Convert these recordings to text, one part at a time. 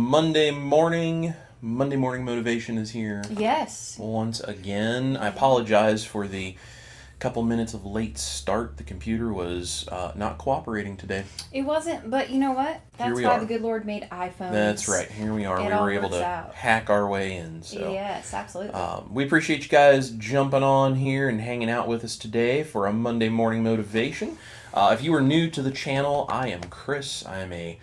Monday morning. Monday morning motivation is here. Yes. Once again. I apologize for the couple minutes of late start. The computer was not cooperating today. It wasn't, but you know what? That's why the good Lord made iPhones. That's right. Here we are. We were able to hack our way in. So yes, absolutely. We appreciate you guys jumping on here and hanging out with us today for a Monday morning motivation. If you are new to the channel, I am Chris. I am a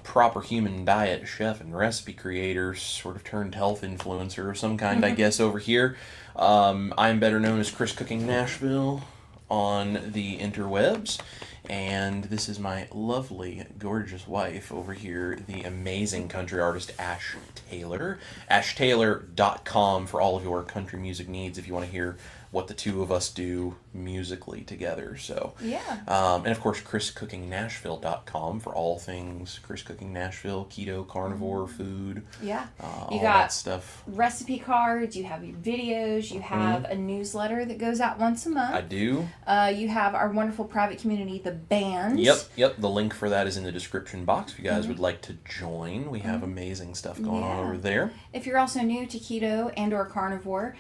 proper human diet chef and recipe creator, sort of turned health influencer of some kind, I guess, over here. I'm better known as Chris Cooking Nashville on the interwebs. And this is my lovely, gorgeous wife over here, the amazing country artist Ash Taylor. AshTaylor.com for all of your country music needs if you want to hear what the two of us do musically together. So yeah. And of course, ChrisCookingNashville.com for all things Chris Cooking Nashville, keto, carnivore, food. Yeah. All You got that stuff. Recipe cards, you have your videos, you have a newsletter that goes out once a month. I do. You have our wonderful private community, the band. Yep. The link for that is in the description box if you guys would like to join. We have amazing stuff going on over there. If you're also new to keto and or carnivore,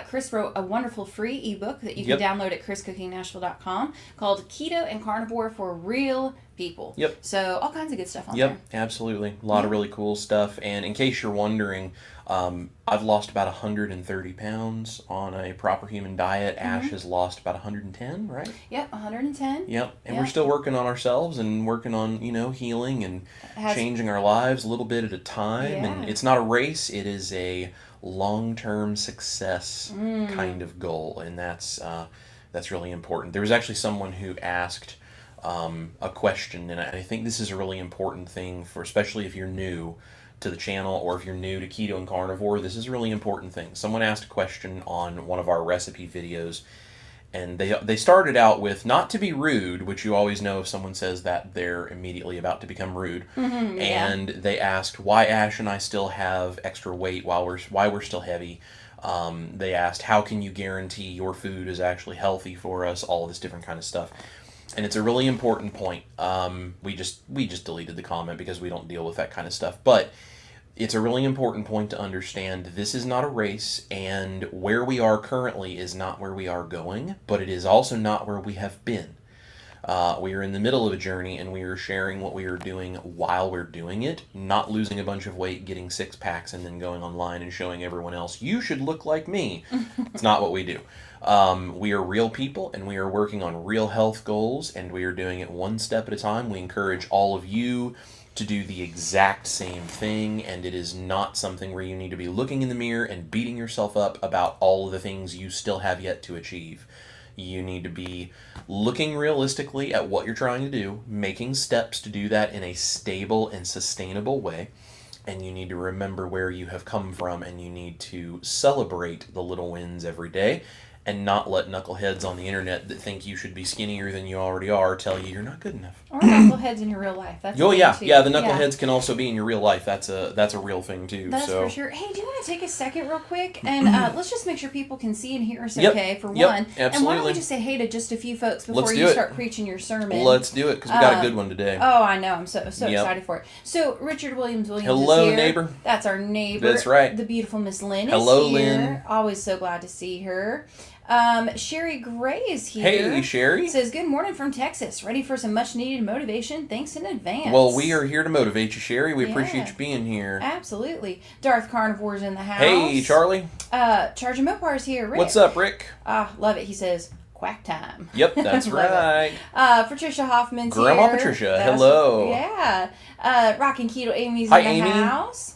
Chris wrote a wonderful free ebook that you can download at chriscookingnashville.com called Keto and Carnivore for Real People. Yep. So all kinds of good stuff on there. Yep, absolutely. A lot of really cool stuff. And in case you're wondering, I've lost about 130 pounds on a proper human diet. Ash has lost about 110, right? Yep, 110. Yep. And we're still working on ourselves and working on, healing and changing our lives a little bit at a time. Yeah. And it's not a race. It is a long-term success kind of goal. And that's really important. There was actually someone who asked a question, and I think this is a really important thing for, especially if you're new to the channel or if you're new to keto and carnivore. This is a really important thing. Someone asked a question on one of our recipe videos, and they started out with, not to be rude, which you always know if someone says that they're immediately about to become rude. And they asked why Ash and I still have extra weight, why we're still heavy. They asked, how can you guarantee your food is actually healthy for us, all this different kind of stuff. And it's a really important point. We just deleted the comment because we don't deal with that kind of stuff. But it's a really important point to understand. This is not a race, and where we are currently is not where we are going, but it is also not where we have been. We are in the middle of a journey, and we are sharing what we are doing while we're doing it, not losing a bunch of weight, getting 6-packs, and then going online and showing everyone else, you should look like me. It's not what we do. We are real people, and we are working on real health goals, and we are doing it one step at a time. We encourage all of you to do the exact same thing, and it is not something where you need to be looking in the mirror and beating yourself up about all of the things you still have yet to achieve. You need to be looking realistically at what you're trying to do, making steps to do that in a stable and sustainable way, and you need to remember where you have come from, and you need to celebrate the little wins every day, and not let knuckleheads on the internet that think you should be skinnier than you already are tell you you're not good enough. Or knuckleheads in your real life. That's the knuckleheads can also be in your real life. That's a real thing too. That's for sure. Hey, do you want to take a second real quick and let's just make sure people can see and hear us okay for one. Absolutely. And why don't we just say hey to just a few folks before you start preaching your sermon? Let's do it because we got a good one today. Oh, I know. I'm so excited for it. So Richard Williams Hello, is here. Neighbor. That's our neighbor. That's right. The beautiful Miss Lynn Hello, is here. Lynn. Always so glad to see her. Sherry Gray is here. Hey, Sherry. Says, good morning from Texas. Ready for some much needed motivation? Thanks in advance. Well, we are here to motivate you, Sherry. We appreciate you being here. Absolutely. Darth Carnivore's in the house. Hey, Charlie. Charging Mopar's here. Rick. What's up, Rick? Love it. He says, quack time. Yep, that's right. Patricia Hoffman's Grandma here. Patricia, hello. Yeah. Rockin' Keto Amy's Hi, in the Amy. house.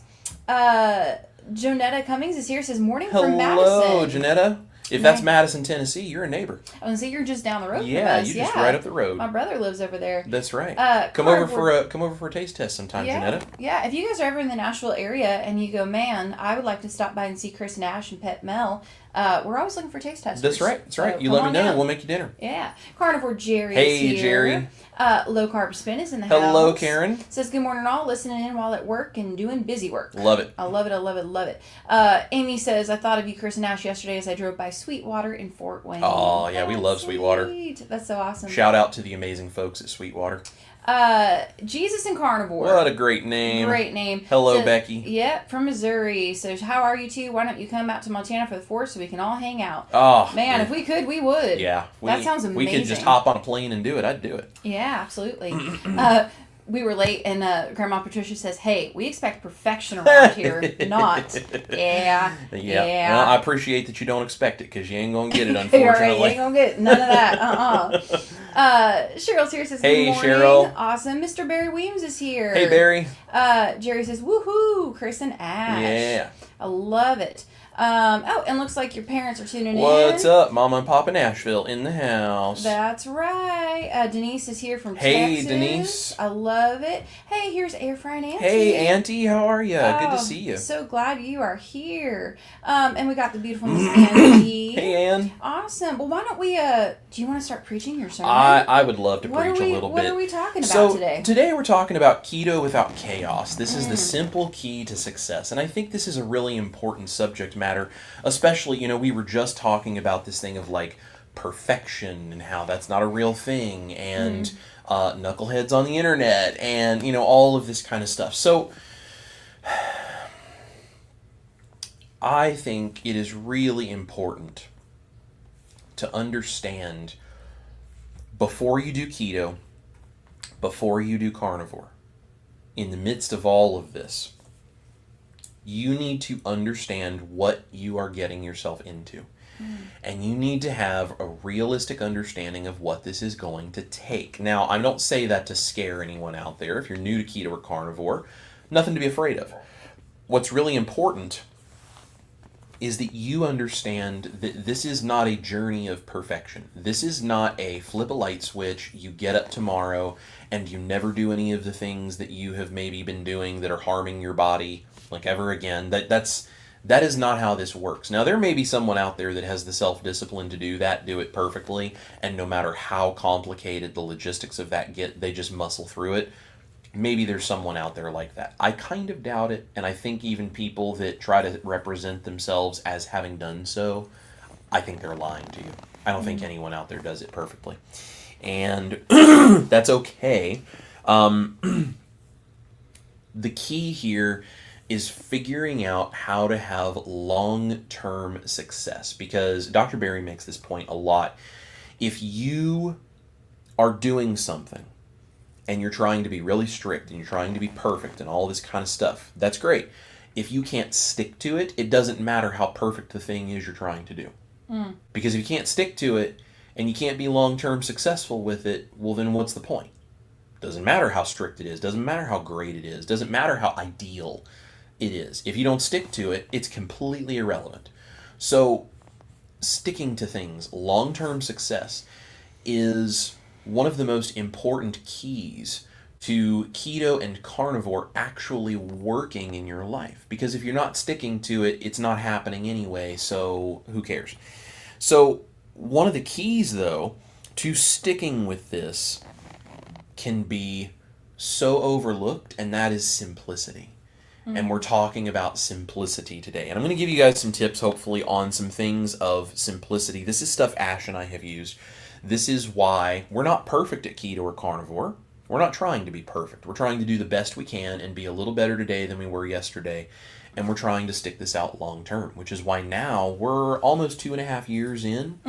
Jonetta Cummings is here. Says, morning from Hello, Madison. Jonetta. If that's Madison, Tennessee, you're a neighbor. I was say you're just down the road from us. Yeah, you're just right up the road. My brother lives over there. That's right. Come over for a taste test sometime, Janetta. Yeah, if you guys are ever in the Nashville area and you go, man, I would like to stop by and see Chris Nash and Pet Mel, we're always looking for taste testers. That's right. That's right. So you let me know. We'll make you dinner. Yeah. Carnivore Jerry is here. Hey, Jerry. Low Carb Spin is in the house. Hello, Karen. Says, good morning all, listening in while at work and doing busy work. Love it. I love it, I love it, love it. Amy says, I thought of you, Chris Nash, yesterday as I drove by Sweetwater in Fort Wayne. Oh, yeah, we love Sweetwater. That's so awesome. Shout out to the amazing folks at Sweetwater. Jesus and Carnivore. What a great name. Great name. Hello, Becky. Yep, from Missouri. So how are you two? Why don't you come out to Montana for the 4th so we can all hang out? Oh. Man, if we could, we would. Yeah. That sounds amazing. We could just hop on a plane and do it. I'd do it. Yeah, absolutely. We were late, and Grandma Patricia says, "Hey, we expect perfection around here, not." Yeah. Well, I appreciate that you don't expect it, because you ain't gonna get it, unfortunately. Right, you ain't gonna get none of that. Cheryl's here, says, "Hey, good morning." Cheryl. Awesome. Mr. Barry Weems is here. Hey, Barry. Jerry says, "Woohoo, Chris and Ash." Yeah. I love it. And looks like your parents are tuning in. What's up, Mama and Papa Nashville in the house? That's right. Denise is here from Texas. Hey, Denise. I love it. Hey, here's Air Frying Auntie. Hey, Auntie, how are you? Good to see you. So glad you are here. And we got the beautiful Miss Angie. Hey, Ann. Awesome. Well, why don't we, do you want to start preaching your sermon? I would love to preach a little bit. What are we talking about today? Today we're talking about keto without chaos. This is the simple key to success. And I think this is a really important subject matter, especially, we were just talking about this thing of like perfection and how that's not a real thing, and knuckleheads on the internet, and, all of this kind of stuff. So I think it is really important to understand, before you do keto, before you do carnivore, in the midst of all of this, you need to understand what you are getting yourself into. And you need to have a realistic understanding of what this is going to take. Now, I don't say that to scare anyone out there. If you're new to keto or carnivore, nothing to be afraid of. What's really important is that you understand that this is not a journey of perfection. This is not a flip a light switch, you get up tomorrow, and you never do any of the things that you have maybe been doing that are harming your body, like, ever again. That is not how this works. Now, there may be someone out there that has the self-discipline to do it perfectly, and no matter how complicated the logistics of that get, they just muscle through it. Maybe there's someone out there like that. I kind of doubt it, and I think even people that try to represent themselves as having done so, I think they're lying to you. I don't think anyone out there does it perfectly. And that's okay. The key here is figuring out how to have long-term success, because Dr. Barry makes this point a lot. If you are doing something and you're trying to be really strict and you're trying to be perfect and all this kind of stuff, that's great. If you can't stick to it, it doesn't matter how perfect the thing is you're trying to do. Because if you can't stick to it and you can't be long-term successful with it, well, then what's the point? Doesn't matter how strict it is, doesn't matter how great it is, doesn't matter how ideal it is. If you don't stick to it, it's completely irrelevant. So sticking to things, long-term success, is one of the most important keys to keto and carnivore actually working in your life. Because if you're not sticking to it, it's not happening anyway, so who cares? So one of the keys, though, to sticking with this can be so overlooked, and that is simplicity. And we're talking about simplicity today. And I'm going to give you guys some tips, hopefully, on some things of simplicity. This is stuff Ash and I have used. This is why we're not perfect at keto or carnivore. We're not trying to be perfect. We're trying to do the best we can and be a little better today than we were yesterday. And we're trying to stick this out long term, which is why now we're almost 2.5 years in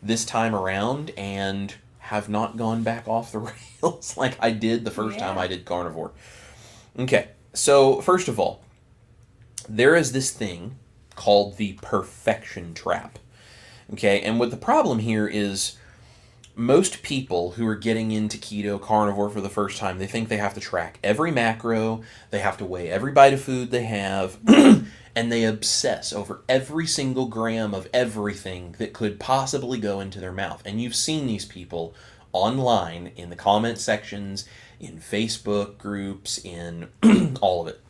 this time around and have not gone back off the rails like I did the first time I did carnivore. Okay. So, first of all, there is this thing called the perfection trap. Okay, and what the problem here is, most people who are getting into keto, carnivore for the first time, they think they have to track every macro, they have to weigh every bite of food they have, and they obsess over every single gram of everything that could possibly go into their mouth. And you've seen these people online, in the comment sections, in Facebook groups, in all of it.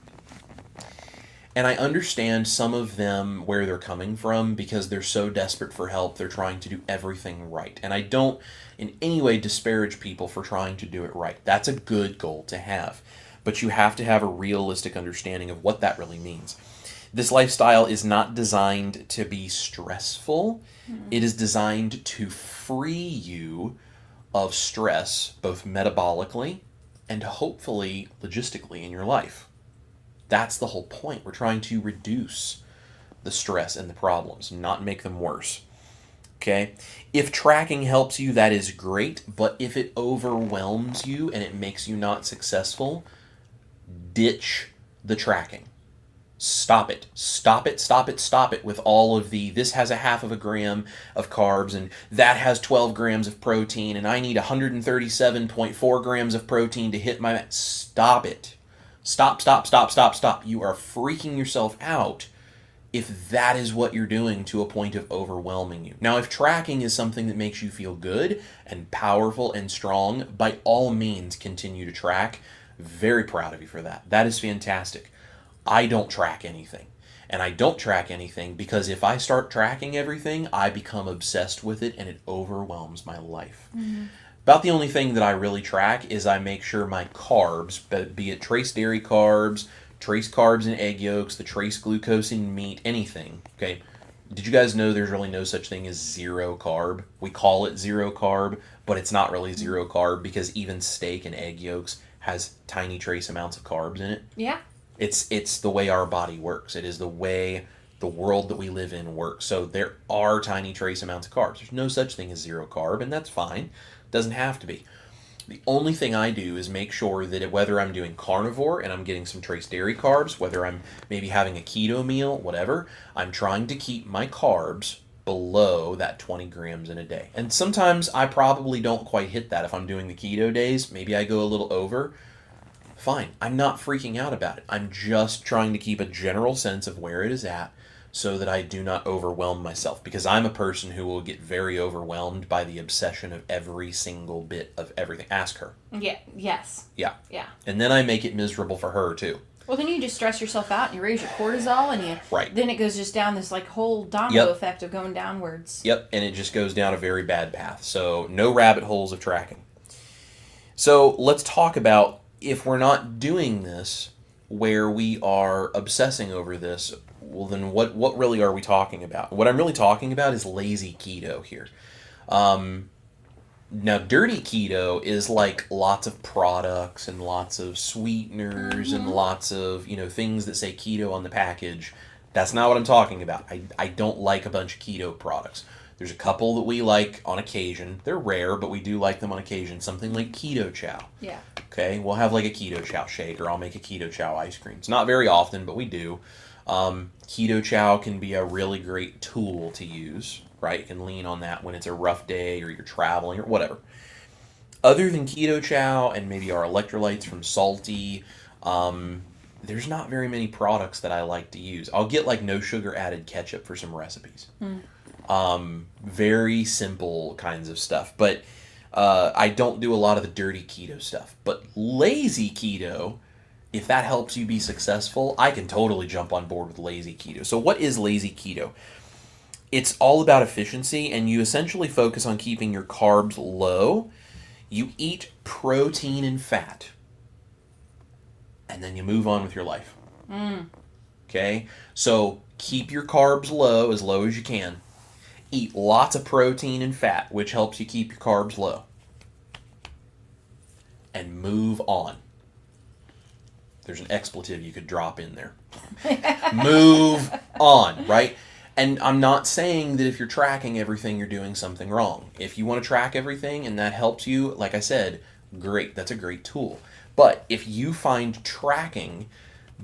And I understand some of them where they're coming from, because they're so desperate for help, they're trying to do everything right. And I don't in any way disparage people for trying to do it right. That's a good goal to have. But you have to have a realistic understanding of what that really means. This lifestyle is not designed to be stressful. It is designed to free you of stress, both metabolically and hopefully logistically in your life. That's the whole point. We're trying to reduce the stress and the problems, not make them worse. Okay? If tracking helps you, that is great, but if it overwhelms you and it makes you not successful, ditch the tracking. Stop it. Stop it, stop it, stop it with all of this has a half of a gram of carbs and that has 12 grams of protein and I need 137.4 grams of protein to hit my... Stop it. Stop, stop, stop, stop, stop. You are freaking yourself out if that is what you're doing to a point of overwhelming you. Now, if tracking is something that makes you feel good and powerful and strong, by all means continue to track. Very proud of you for that. That is fantastic. I don't track anything. And I don't track anything because if I start tracking everything, I become obsessed with it and it overwhelms my life. Mm-hmm. About the only thing that I really track is I make sure my carbs, be it trace dairy carbs, trace carbs in egg yolks, the trace glucose in meat, anything. Okay. Did you guys know there's really no such thing as zero carb? We call it zero carb, but it's not really zero carb because even steak and egg yolks has tiny trace amounts of carbs in it. Yeah. It's the way our body works. It is the way the world that we live in works. So there are tiny trace amounts of carbs. There's no such thing as zero carb, and that's fine. It doesn't have to be. The only thing I do is make sure that whether I'm doing carnivore and I'm getting some trace dairy carbs, whether I'm maybe having a keto meal, whatever, I'm trying to keep my carbs below that 20 grams in a day. And sometimes I probably don't quite hit that. If I'm doing the keto days, maybe I go a little over. Fine. I'm not freaking out about it. I'm just trying to keep a general sense of where it is at so that I do not overwhelm myself, because I'm a person who will get very overwhelmed by the obsession of every single bit of everything. Ask her. Yeah. Yes. Yeah. Yeah. And then I make it miserable for her too. Well, then you just stress yourself out and you raise your cortisol and you... Right. Then it goes just down this like whole domino effect of going downwards. Yep. And it just goes down a very bad path. So no rabbit holes of tracking. So let's talk about if we're not doing this where we are obsessing over this, well then what really are we talking about? What I'm really talking about is lazy keto here. Now dirty keto is like lots of products and lots of sweeteners and lots of, things that say keto on the package. That's not what I'm talking about. I don't like a bunch of keto products. There's a couple that we like on occasion. They're rare, but we do like them on occasion. Something like Keto Chow. Yeah. Okay, we'll have like a Keto Chow shake, or I'll make a Keto Chow ice cream. It's not very often, but we do. Keto Chow can be a really great tool to use, right? You can lean on that when it's a rough day or you're traveling or whatever. Other than Keto Chow and maybe our electrolytes from Salty, there's not very many products that I like to use. I'll get like no sugar added ketchup for some recipes. Very simple kinds of stuff. But I don't do a lot of the dirty keto stuff. But lazy keto, if that helps you be successful, I can totally jump on board with lazy keto. So what is lazy keto? It's all about efficiency, and you essentially focus on keeping your carbs low. You eat protein and fat, and then you move on with your life. Okay? So keep your carbs low as you can. Eat lots of protein and fat, which helps you keep your carbs low. And move on. There's an expletive you could drop in there. Move on, right? And I'm not saying that if you're tracking everything, you're doing something wrong. If you want to track everything and that helps you, like I said, great. That's a great tool. But if you find tracking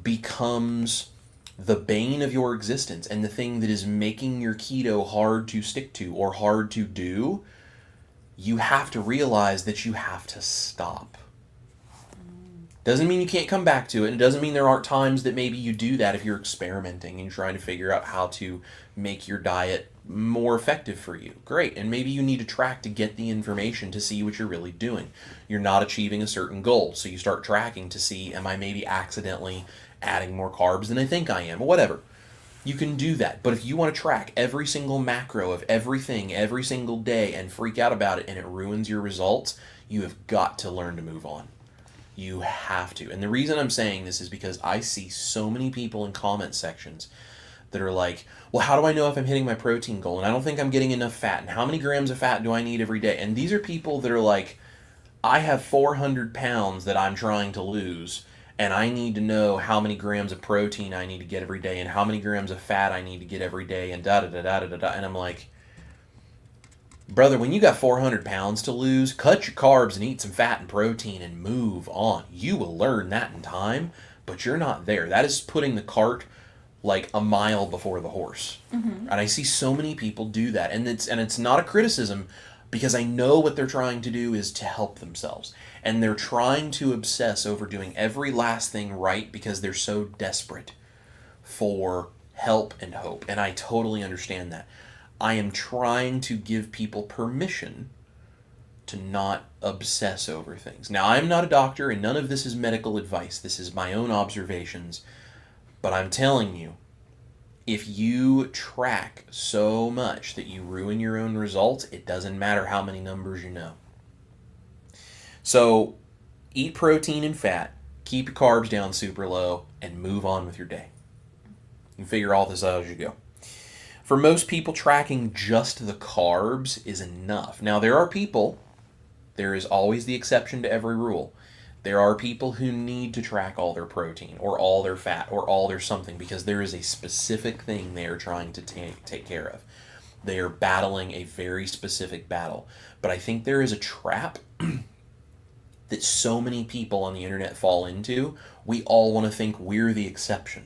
becomes the bane of your existence and the thing that is making your keto hard to stick to or hard to do, you have to realize that you have to stop. Doesn't mean you can't come back to it, and it doesn't mean there aren't times that maybe you do that if you're experimenting and trying to figure out how to make your diet more effective for you. Great, and maybe you need to track to get the information to see what you're really doing. You're not achieving a certain goal, so you start tracking to see, am I maybe accidentally adding more carbs than I think I am, or whatever. You can do that. But if you want to track every single macro of everything every single day and freak out about it and it ruins your results, you have got to learn to move on. You have to. And the reason I'm saying this is because I see so many people in comment sections that are like, well, how do I know if I'm hitting my protein goal? And I don't think I'm getting enough fat. And how many grams of fat do I need every day? And these are people that are like, I have 400 pounds that I'm trying to lose, and I need to know how many grams of protein I need to get every day and how many grams of fat I need to get every day and da da da da da da. And I'm like, brother, when you got 400 pounds to lose, cut your carbs and eat some fat and protein and move on. You will learn that in time, but you're not there. That is putting the cart like a mile before the horse. Mm-hmm. And I see so many people do that. And it's not a criticism, because I know what they're trying to do is to help themselves. And they're trying to obsess over doing every last thing right because they're so desperate for help and hope. And I totally understand that. I am trying to give people permission to not obsess over things. Now, I'm not a doctor, and none of this is medical advice. This is my own observations. But I'm telling you, if you track so much that you ruin your own results, it doesn't matter how many numbers you know. So, eat protein and fat, keep your carbs down super low, and move on with your day. You can figure all this out as you go. For most people, tracking just the carbs is enough. Now, there are people, there is always the exception to every rule. There are people who need to track all their protein or all their fat or all their something because there is a specific thing they are trying to take care of. They are battling a very specific battle. But I think there is a trap that so many people on the internet fall into. We all want to think we're the exception.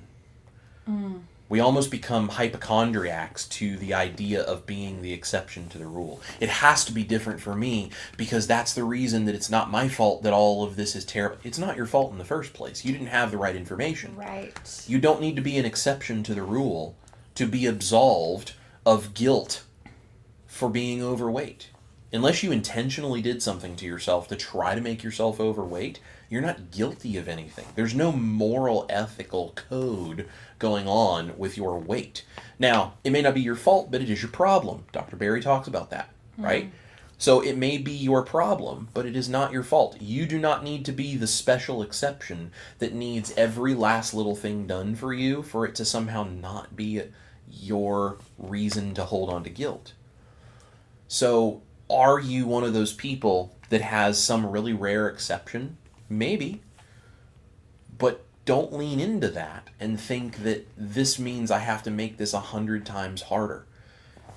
We almost become hypochondriacs to the idea of being the exception to the rule. It has to be different for me because that's the reason that it's not my fault that all of this is terrible. It's not your fault in the first place. You didn't have the right information. Right. You don't need to be an exception to the rule to be absolved of guilt for being overweight. Unless you intentionally did something to yourself to try to make yourself overweight, you're not guilty of anything. There's no moral, ethical code going on with your weight. Now, it may not be your fault, but it is your problem. Dr. Berry talks about that, right? So it may be your problem, but it is not your fault. You do not need to be the special exception that needs every last little thing done for you for it to somehow not be your reason to hold on to guilt. So, are you one of those people that has some really rare exception? Maybe. But don't lean into that and think that this means I have to make this 100 times harder.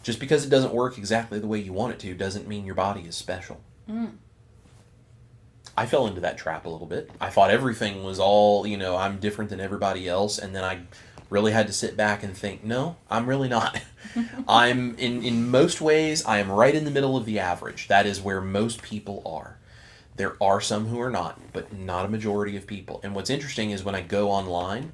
Just because it doesn't work exactly the way you want it to doesn't mean your body is special. I fell into that trap a little bit. I thought everything was all, I'm different than everybody else, and then I really had to sit back and think, no, I'm really not. I'm, in most ways, I am right in the middle of the average. That is where most people are. There are some who are not, but not a majority of people. And what's interesting is when I go online,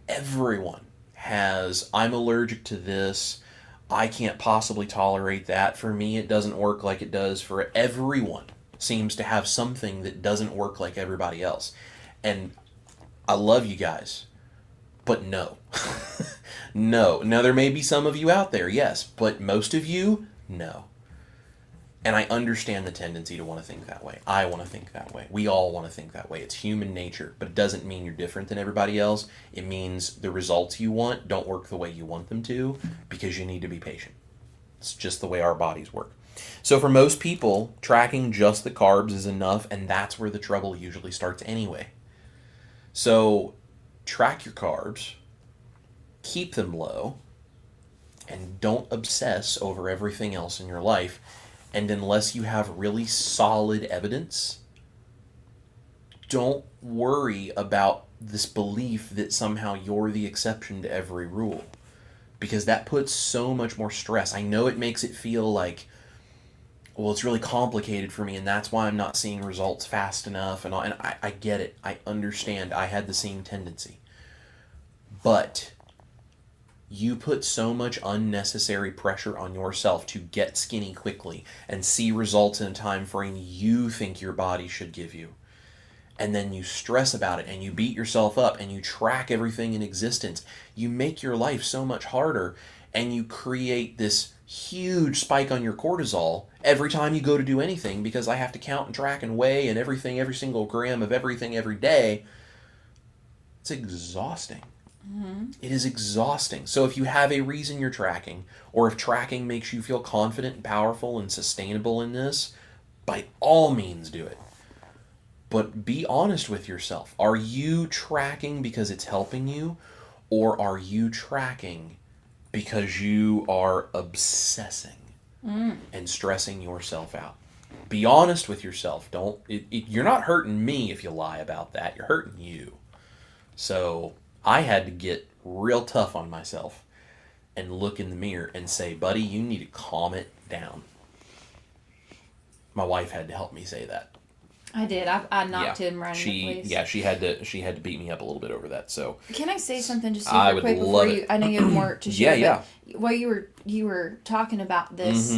everyone has, I'm allergic to this, I can't possibly tolerate that. For me, it doesn't work like it does for everyone. Seems to have something that doesn't work like everybody else. And I love you guys, but no. No. Now, there may be some of you out there, yes, but most of you, no. And I understand the tendency to want to think that way. I want to think that way. We all want to think that way. It's human nature, but it doesn't mean you're different than everybody else. It means the results you want don't work the way you want them to because you need to be patient. It's just the way our bodies work. So for most people, tracking just the carbs is enough, and that's where the trouble usually starts anyway. So track your carbs, keep them low, and don't obsess over everything else in your life. And unless you have really solid evidence, don't worry about this belief that somehow you're the exception to every rule. Because that puts so much more stress. I know it makes it feel like, well, it's really complicated for me, and that's why I'm not seeing results fast enough. And I get it. I understand. I had the same tendency. But you put so much unnecessary pressure on yourself to get skinny quickly and see results in a time frame you think your body should give you. And then you stress about it and you beat yourself up and you track everything in existence. You make your life so much harder and you create this huge spike on your cortisol every time you go to do anything because I have to count and track and weigh and everything, every single gram of everything every day. It's exhausting. It is exhausting. So if you have a reason you're tracking, or if tracking makes you feel confident and powerful and sustainable in this, by all means do it. But be honest with yourself. Are you tracking because it's helping you, or are you tracking because you are obsessing and stressing yourself out? Be honest with yourself. You're not hurting me if you lie about that. You're hurting you. So I had to get real tough on myself and look in the mirror and say, buddy, you need to calm it down. My wife had to help me say that. I did. I knocked him right in the place. Yeah, she had to beat me up a little bit over that. So can I say something just super quick before you? I know you have more to share. Yeah. While you were talking about this,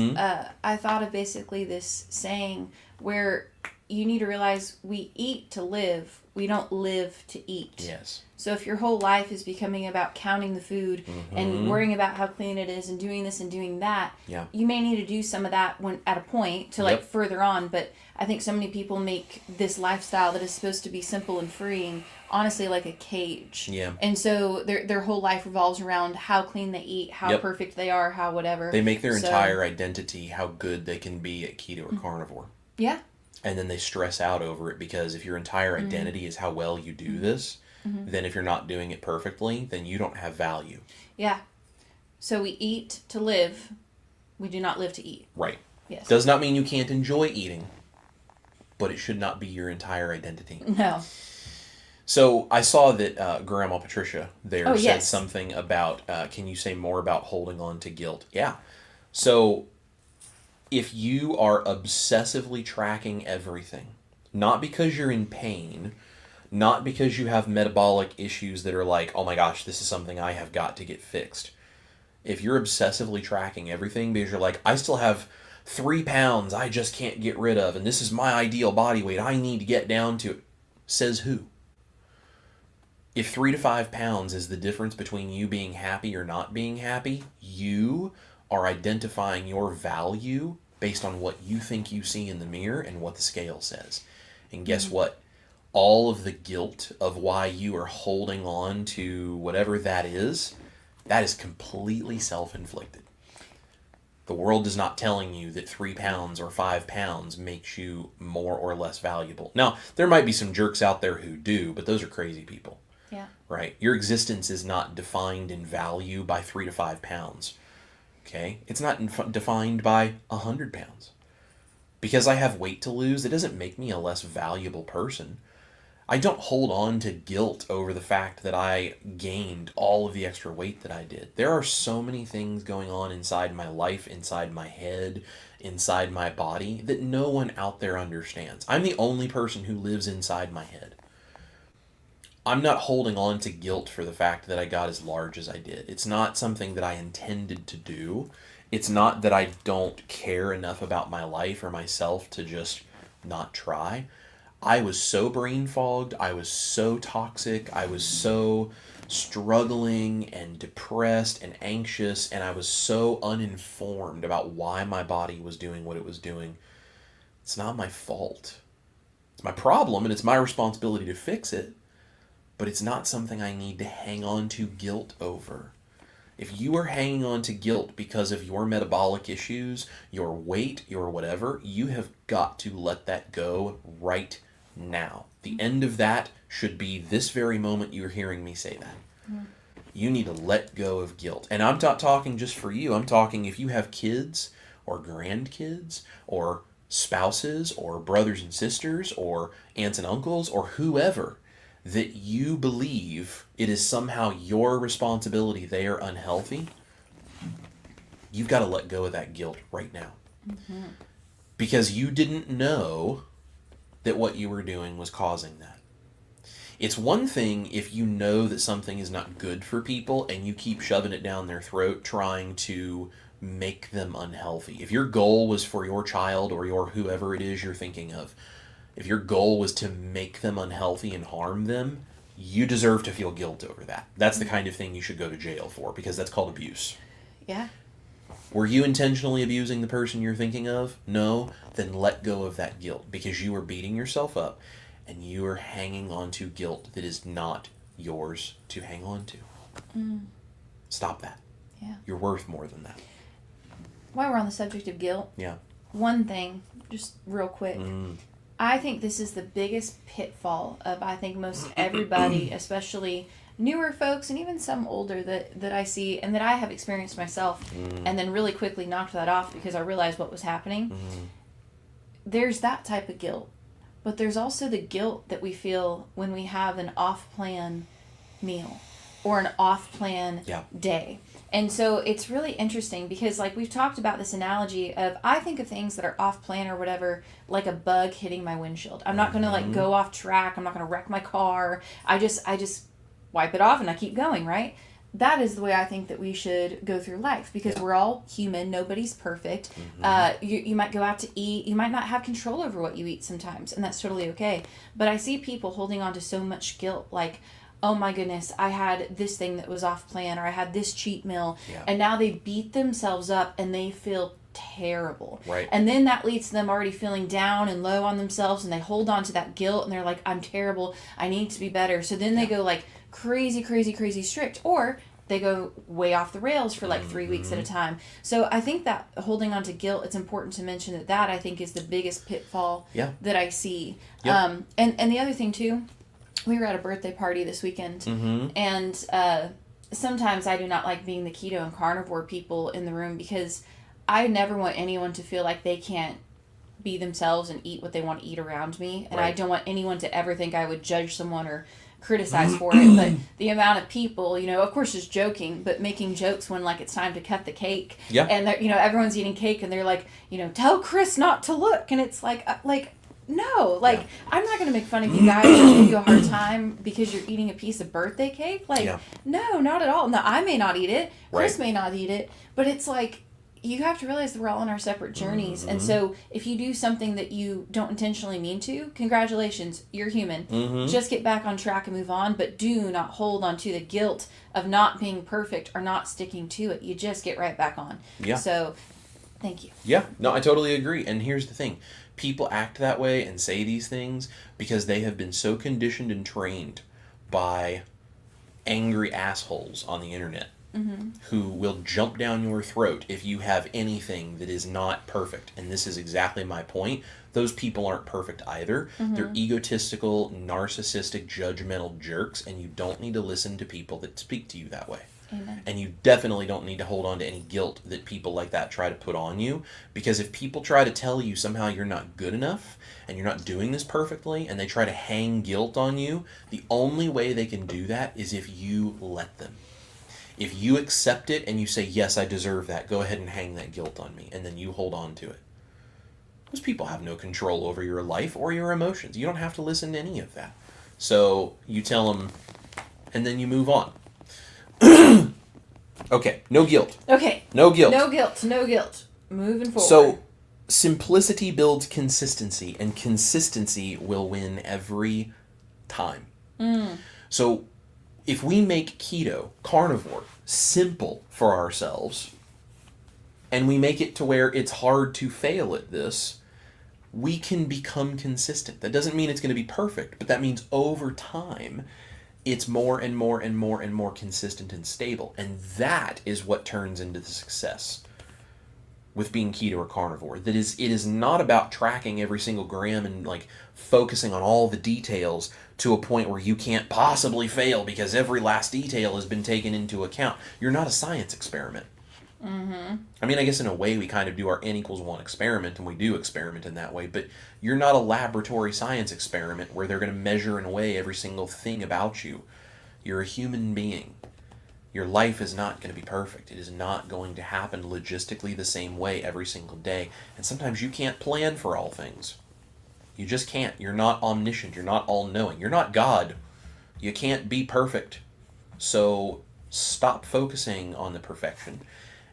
I thought of basically this saying where you need to realize we eat to live. We don't live to eat. Yes. So if your whole life is becoming about counting the food and worrying about how clean it is and doing this and doing that, you may need to do some of that when at a point to like further on. But I think so many people make this lifestyle that is supposed to be simple and freeing, honestly, like a cage. Yeah. And so their whole life revolves around how clean they eat, how perfect they are, how whatever. They make their entire identity how good they can be at keto or carnivore. Yeah. And then they stress out over it because if your entire identity is how well you do this, then if you're not doing it perfectly, then you don't have value. Yeah. So we eat to live. We do not live to eat. Right. Yes. Does not mean you can't enjoy eating, but it should not be your entire identity. No. So I saw that Grandma Patricia there said something about, can you say more about holding on to guilt? Yeah. So if you are obsessively tracking everything, not because you're in pain, not because you have metabolic issues that are like, oh my gosh, this is something I have got to get fixed. If you're obsessively tracking everything because you're like, I still have 3 pounds I just can't get rid of, and this is my ideal body weight, I need to get down to it. Says who? If 3 to 5 pounds is the difference between you being happy or not being happy, you are identifying your value based on what you think you see in the mirror and what the scale says. And guess what? All of the guilt of why you are holding on to whatever that is completely self-inflicted. The world is not telling you that 3 pounds or 5 pounds makes you more or less valuable. Now, there might be some jerks out there who do, but those are crazy people. Yeah. Right? Your existence is not defined in value by 3 to 5 pounds. Okay? It's not defined by 100 pounds. Because I have weight to lose, it doesn't make me a less valuable person. I don't hold on to guilt over the fact that I gained all of the extra weight that I did. There are so many things going on inside my life, inside my head, inside my body that no one out there understands. I'm the only person who lives inside my head. I'm not holding on to guilt for the fact that I got as large as I did. It's not something that I intended to do. It's not that I don't care enough about my life or myself to just not try. I was so brain fogged, I was so toxic, I was so struggling and depressed and anxious, and I was so uninformed about why my body was doing what it was doing. It's not my fault. It's my problem, and it's my responsibility to fix it, but it's not something I need to hang on to guilt over. If you are hanging on to guilt because of your metabolic issues, your weight, your whatever, you have got to let that go right now. The end of that should be this very moment you're hearing me say that. Mm. You need to let go of guilt. And I'm not talking just for you. I'm talking if you have kids or grandkids or spouses or brothers and sisters or aunts and uncles or whoever, that you believe it is somehow your responsibility they are unhealthy, you've got to let go of that guilt right now. Mm-hmm. Because you didn't know that what you were doing was causing that. It's one thing if you know that something is not good for people and you keep shoving it down their throat trying to make them unhealthy. If your goal was for your child or your whoever it is you're thinking of, if your goal was to make them unhealthy and harm them, you deserve to feel guilt over that. That's the kind of thing you should go to jail for, because that's called abuse. Yeah. Were you intentionally abusing the person you're thinking of? No. Then let go of that guilt, because you are beating yourself up and you are hanging on to guilt that is not yours to hang on to. Mm. Stop that. Yeah. You're worth more than that. While we're on the subject of guilt, one thing, just real quick. I think this is the biggest pitfall of, I think, most everybody, especially newer folks and even some older that I see and that I have experienced myself, and then really quickly knocked that off because I realized what was happening. There's that type of guilt. But there's also the guilt that we feel when we have an off-plan meal or an off-plan day. And so it's really interesting because, like, we've talked about this analogy of, I think of things that are off-plan or whatever, like a bug hitting my windshield. I'm not going to, like, go off track. I'm not going to wreck my car. I just wipe it off and I keep going, right? That is the way I think that we should go through life, because we're all human. Nobody's perfect. You might go out to eat. You might not have control over what you eat sometimes, and that's totally okay. But I see people holding on to so much guilt, like, oh my goodness, I had this thing that was off plan, or I had this cheat meal, and now they beat themselves up and they feel terrible. Right. And then that leads to them already feeling down and low on themselves, and they hold on to that guilt and they're like, I'm terrible. I need to be better. So then they go like crazy strict, or they go way off the rails for like 3 weeks at a time. So I think that holding on to guilt, it's important to mention that I think is the biggest pitfall that I see. And the other thing too, we were at a birthday party this weekend, and sometimes I do not like being the keto and carnivore people in the room, because I never want anyone to feel like they can't be themselves and eat what they want to eat around me. And I don't want anyone to ever think I would judge someone or criticize for it. But the amount of people, of course, just joking, but making jokes when, like, it's time to cut the cake, and everyone's eating cake, and they're like, tell Chris not to look, and it's like no, I'm not going to make fun of you guys or give you a hard time because you're eating a piece of birthday cake. No, not at all. No, I may not eat it. Chris may not eat it. But it's like, you have to realize that we're all on our separate journeys. And so if you do something that you don't intentionally mean to, congratulations, you're human. Just get back on track and move on. But do not hold on to the guilt of not being perfect or not sticking to it. You just get right back on. So, thank you. No, I totally agree. And here's the thing. People act that way and say these things because they have been so conditioned and trained by angry assholes on the internet who will jump down your throat if you have anything that is not perfect. And this is exactly my point. Those people aren't perfect either. They're egotistical, narcissistic, judgmental jerks, and you don't need to listen to people that speak to you that way. Amen. And you definitely don't need to hold on to any guilt that people like that try to put on you, because if people try to tell you somehow you're not good enough and you're not doing this perfectly, and they try to hang guilt on you, the only way they can do that is if you let them. If you accept it and you say, yes, I deserve that, go ahead and hang that guilt on me, and then you hold on to it. Those people have no control over your life or your emotions. You don't have to listen to any of that. So you tell them, and then you move on. Okay, no guilt. Okay. No guilt. No guilt. Moving forward. So, simplicity builds consistency, and consistency will win every time. So, if we make keto, carnivore, simple for ourselves, and we make it to where it's hard to fail at this, we can become consistent. That doesn't mean it's going to be perfect, but that means over time, it's more and more and more and more consistent and stable. And that is what turns into the success with being keto or carnivore. It is not about tracking every single gram and like focusing on all the details to a point where you can't possibly fail because every last detail has been taken into account. You're not a science experiment. I mean, I guess in a way we kind of do our N=1 experiment, and we do experiment in that way, but you're not a laboratory science experiment where they're going to measure and weigh every single thing about you. You're a human being. Your life is not going to be perfect. It is not going to happen logistically the same way every single day, and sometimes you can't plan for all things. You just can't. You're not omniscient. You're not all-knowing. You're not God. You can't be perfect. So stop focusing on the perfection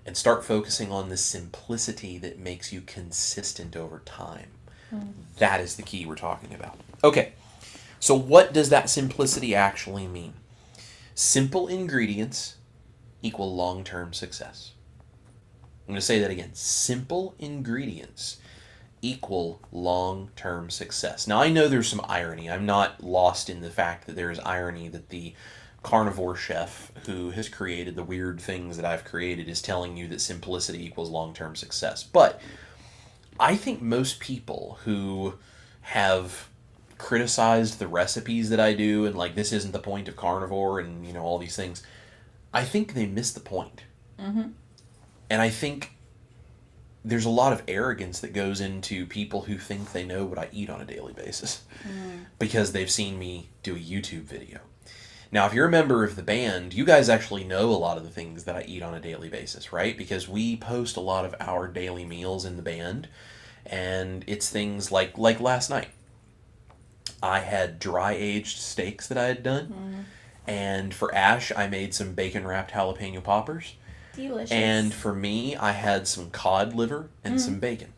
and start focusing on the simplicity that makes you consistent over time. That is the key we're talking about. Okay, so what does that simplicity actually mean? Simple ingredients equal long-term success. I'm going to say that again. Simple ingredients equal long-term success. Now, I know there's some irony. I'm not lost in the fact that there is irony that the carnivore chef who has created the weird things that I've created is telling you that simplicity equals long-term success. But I think most people who have criticized the recipes that I do and like this isn't the point of carnivore and all these things, I think they miss the point. Mm-hmm. And I think there's a lot of arrogance that goes into people who think they know what I eat on a daily basis because they've seen me do a YouTube video. Now, if you're a member of the band, you guys actually know a lot of the things that I eat on a daily basis, right? Because we post a lot of our daily meals in the band, and it's things like last night. I had dry-aged steaks that I had done, and for Ash, I made some bacon-wrapped jalapeno poppers. Delicious. And for me, I had some cod liver and some bacon.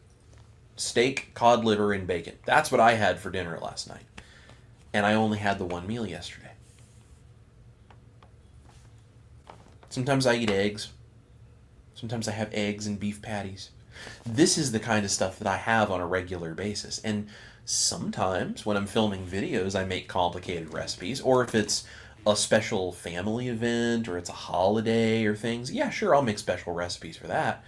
Steak, cod liver, and bacon. That's what I had for dinner last night. And I only had the one meal yesterday. Sometimes I eat eggs. Sometimes I have eggs and beef patties. This is the kind of stuff that I have on a regular basis. And sometimes when I'm filming videos, I make complicated recipes. Or if it's a special family event or it's a holiday or things, yeah, sure, I'll make special recipes for that.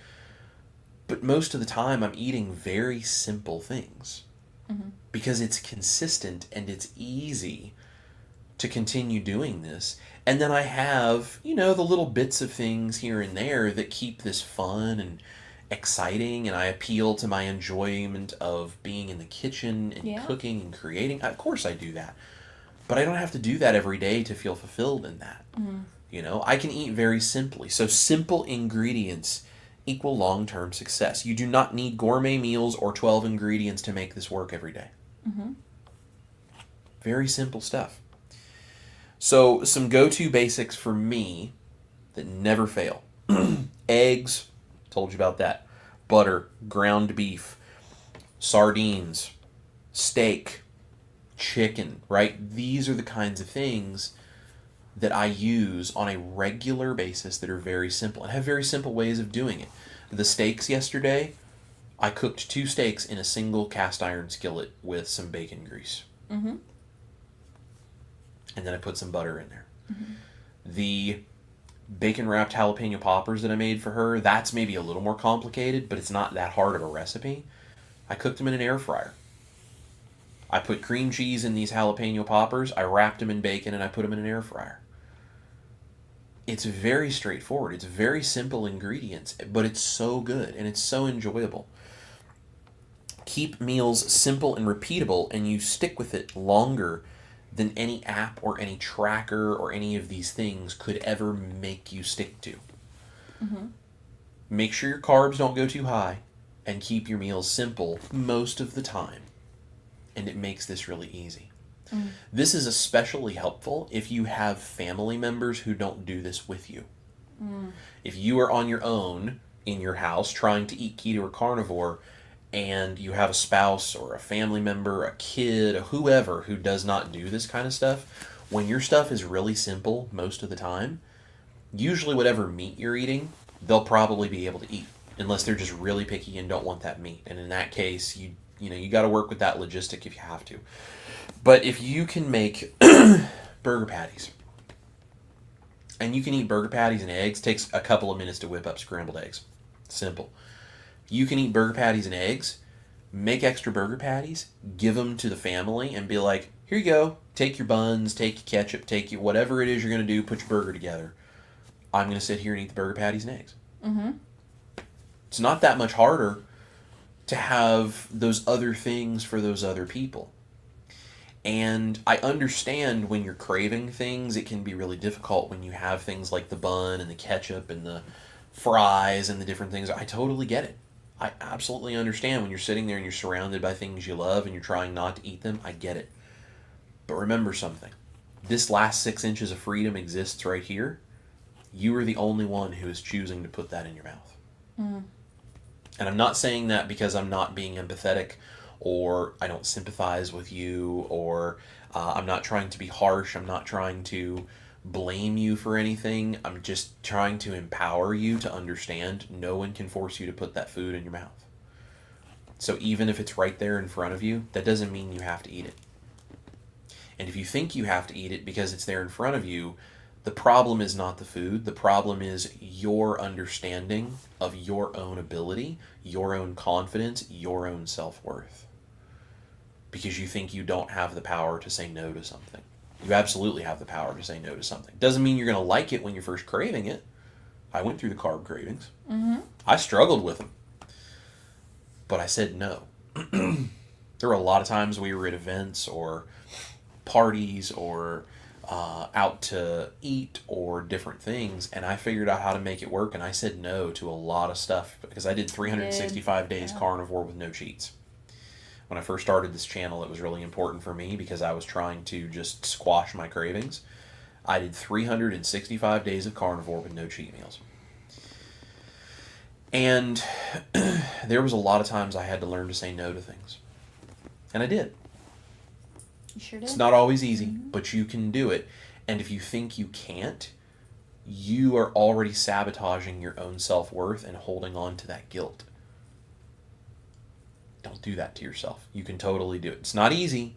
But most of the time, I'm eating very simple things. Because it's consistent and it's easy to continue doing this. And then I have, the little bits of things here and there that keep this fun and exciting, and I appeal to my enjoyment of being in the kitchen and cooking and creating. Of course I do that. But I don't have to do that every day to feel fulfilled in that. I can eat very simply. So simple ingredients equal long-term success. You do not need gourmet meals or 12 ingredients to make this work every day. Very simple stuff. So some go-to basics for me that never fail. Eggs, told you about that. Butter, ground beef, sardines, steak, chicken, right? These are the kinds of things that I use on a regular basis that are very simple and have very simple ways of doing it. The steaks yesterday, I cooked 2 steaks in a single cast iron skillet with some bacon grease. And then I put some butter in there. The bacon wrapped jalapeno poppers that I made for her, that's maybe a little more complicated, but it's not that hard of a recipe. I cooked them in an air fryer. I put cream cheese in these jalapeno poppers, I wrapped them in bacon, and I put them in an air fryer. It's very straightforward. It's very simple ingredients, but it's so good and it's so enjoyable. Keep meals simple and repeatable, and you stick with it longer than any app or any tracker or any of these things could ever make you stick to. Make sure your carbs don't go too high and keep your meals simple most of the time. And it makes this really easy. This is especially helpful if you have family members who don't do this with you. If you are on your own in your house trying to eat keto or carnivore, and you have a spouse or a family member, a kid, whoever who does not do this kind of stuff, when your stuff is really simple most of the time, usually whatever meat you're eating, they'll probably be able to eat, unless they're just really picky and don't want that meat. And in that case, you got to work with that logistic if you have to. But if you can make burger patties, and you can eat burger patties and eggs, takes a couple of minutes to whip up scrambled eggs. Simple. You can eat burger patties and eggs, make extra burger patties, give them to the family, and be like, here you go, take your buns, take your ketchup, take your whatever it is you're going to do, put your burger together. I'm going to sit here and eat the burger patties and eggs. It's not that much harder to have those other things for those other people. And I understand when you're craving things, it can be really difficult when you have things like the bun and the ketchup and the fries and the different things. I totally get it. I absolutely understand when you're sitting there and you're surrounded by things you love and you're trying not to eat them. I get it. But remember something. This last 6 inches of freedom exists right here. You are the only one who is choosing to put that in your mouth. And I'm not saying that because I'm not being empathetic or I don't sympathize with you or I'm not trying to be harsh. I'm not trying to blame you for anything. I'm just trying to empower you to understand no one can force you to put that food in your mouth. So even if it's right there in front of you, that doesn't mean you have to eat it. And if you think you have to eat it because it's there in front of you, the problem is not the food. The problem is your understanding of your own ability, your own confidence, your own self-worth. because you think you don't have the power to say no to something. You absolutely have the power to say no to something. Doesn't mean you're going to like it when you're first craving it. I went through the carb cravings. I struggled with them. But I said no. There were a lot of times we were at events or parties or out to eat or different things, and I figured out how to make it work, and I said no to a lot of stuff because I did 365 days carnivore with no cheats. When I first started this channel, it was really important for me because I was trying to just squash my cravings. I did 365 days of carnivore with no cheat meals. And there was a lot of times I had to learn to say no to things. And I did. You sure did. It's not always easy, but you can do it. And if you think you can't, you are already sabotaging your own self-worth and holding on to that guilt. Don't do that to yourself. You can totally do it. It's not easy.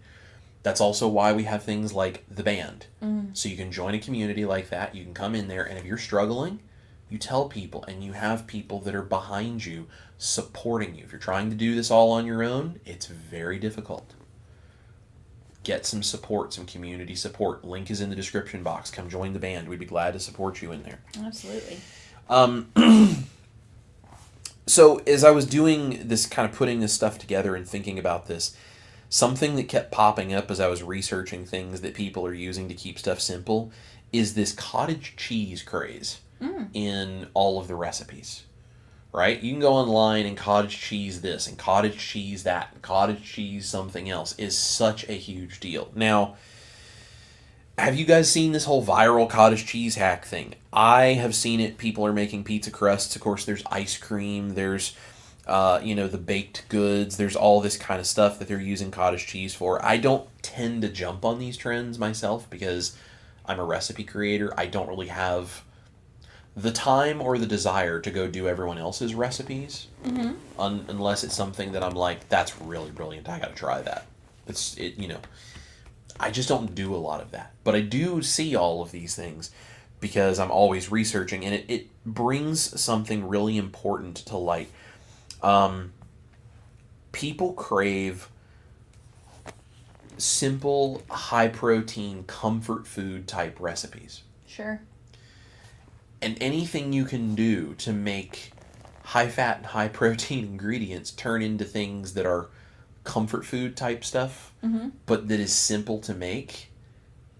That's also why we have things like the band. So you can join a community like that. You can come in there, and if you're struggling, you tell people, and you have people that are behind you supporting you. If you're trying to do this all on your own, it's very difficult. Get some support, some community support. Link is in the description box. Come join the band. We'd be glad to support you in there. Absolutely. So as I was doing this, kind of putting this stuff together and thinking about this, something that kept popping up as I was researching things that people are using to keep stuff simple is this cottage cheese craze in all of the recipes, right? You can go online and cottage cheese this and cottage cheese that and cottage cheese something else is such a huge deal. Now, have you guys seen this whole viral cottage cheese hack thing? I have seen it. People are making pizza crusts. Of course, there's ice cream. There's, the baked goods. There's all this kind of stuff that they're using cottage cheese for. I don't tend to jump on these trends myself because I'm a recipe creator. I don't really have the time or the desire to go do everyone else's recipes unless it's something that I'm like, that's really brilliant. I got to try that. I just don't do a lot of that. But I do see all of these things because I'm always researching, and it brings something really important to light. People crave simple, high-protein, comfort food type recipes. Sure. And anything you can do to make high-fat and high-protein ingredients turn into things that are comfort food type stuff, but that is simple to make,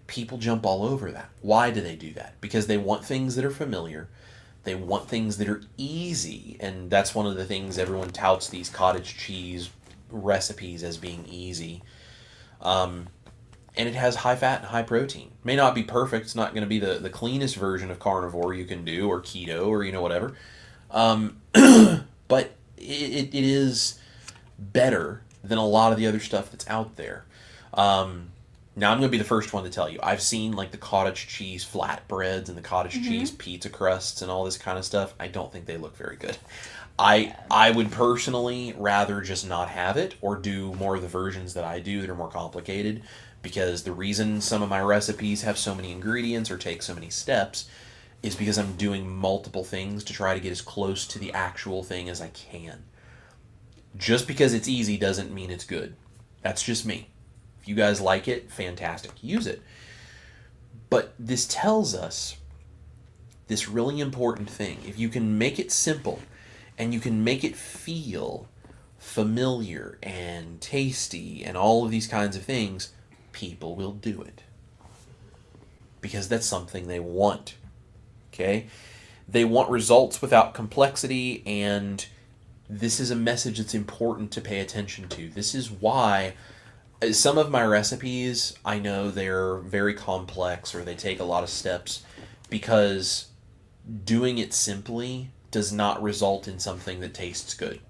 people jump all over that. Why do they do that? Because they want things that are familiar. They want things that are easy, and that's one of the things everyone touts these cottage cheese recipes as being easy. And it has high fat and high protein. May not be perfect. It's not going to be the cleanest version of carnivore you can do, or keto, or whatever. But it is better than a lot of the other stuff that's out there. Now, I'm going to be the first one to tell you. I've seen like the cottage cheese flatbreads and the cottage cheese pizza crusts and all this kind of stuff. I don't think they look very good. I would personally rather just not have it or do more of the versions that I do that are more complicated, because the reason some of my recipes have so many ingredients or take so many steps is because I'm doing multiple things to try to get as close to the actual thing as I can. Just because it's easy doesn't mean it's good. That's just me. If you guys like it, fantastic. Use it. But this tells us this really important thing. If you can make it simple and you can make it feel familiar and tasty and all of these kinds of things, people will do it. Because that's something they want. Okay? They want results without complexity, and this is a message that's important to pay attention to. This is why some of my recipes, I know they're very complex or they take a lot of steps, because doing it simply does not result in something that tastes good.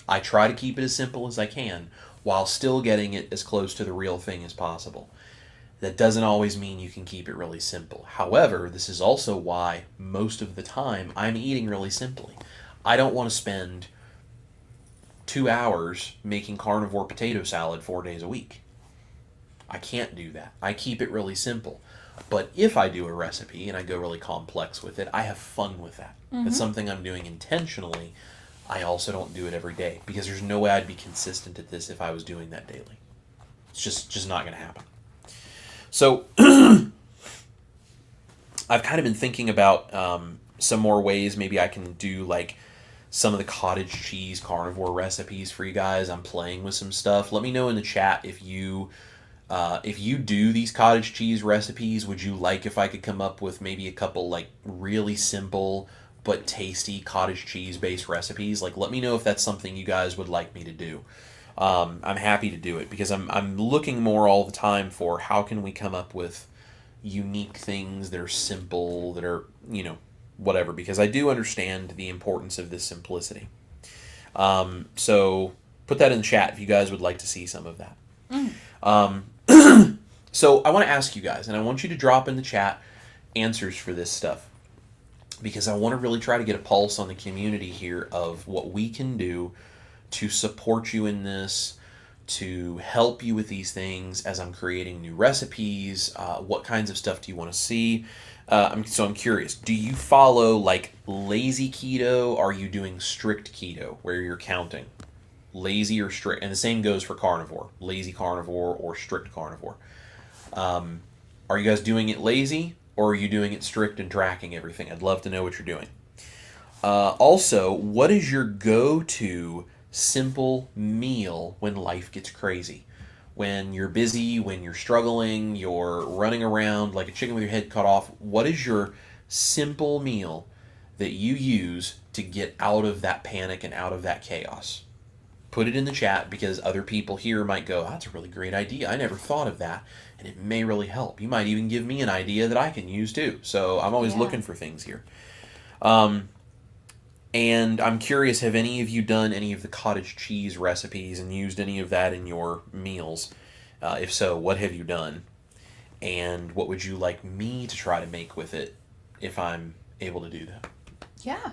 I try to keep it as simple as I can while still getting it as close to the real thing as possible. That doesn't always mean you can keep it really simple. However, this is also why most of the time I'm eating really simply. I don't want to spend 2 hours making carnivore potato salad 4 days a week. I can't do that. I keep it really simple. But if I do a recipe and I go really complex with it, I have fun with that. It's something I'm doing intentionally. I also don't do it every day, because there's no way I'd be consistent at this if I was doing that daily. It's just not going to happen. So I've kind of been thinking about some more ways maybe I can do like some of the cottage cheese carnivore recipes for you guys. I'm playing with some stuff. Let me know in the chat if you do these cottage cheese recipes. Would you like if I could come up with maybe a couple like really simple but tasty cottage cheese based recipes? Like, let me know if that's something you guys would like me to do. I'm happy to do it because I'm looking more all the time for how can we come up with unique things that are simple, that are, whatever, because I do understand the importance of this simplicity. So put that in the chat if you guys would like to see some of that. So I want to ask you guys, and I want you to drop in the chat answers for this stuff, because I want to really try to get a pulse on the community here of what we can do to support you in this, to help you with these things as I'm creating new recipes. What kinds of stuff do you want to see? I'm curious. Do you follow like lazy keto? Are you doing strict keto where you're counting? Lazy or strict? And the same goes for carnivore. Lazy carnivore or strict carnivore. Are you guys doing it lazy, or are you doing it strict and tracking everything? I'd love to know what you're doing. Also, what is your go-to simple meal when life gets crazy? When you're busy, when you're struggling, you're running around like a chicken with your head cut off, what is your simple meal that you use to get out of that panic and out of that chaos? Put it in the chat, because other people here might go, that's a really great idea. I never thought of that, and it may really help. You might even give me an idea that I can use too. So I'm always looking for things here. And I'm curious, have any of you done any of the cottage cheese recipes and used any of that in your meals? If so, what have you done? And what would you like me to try to make with it if I'm able to do that? Yeah.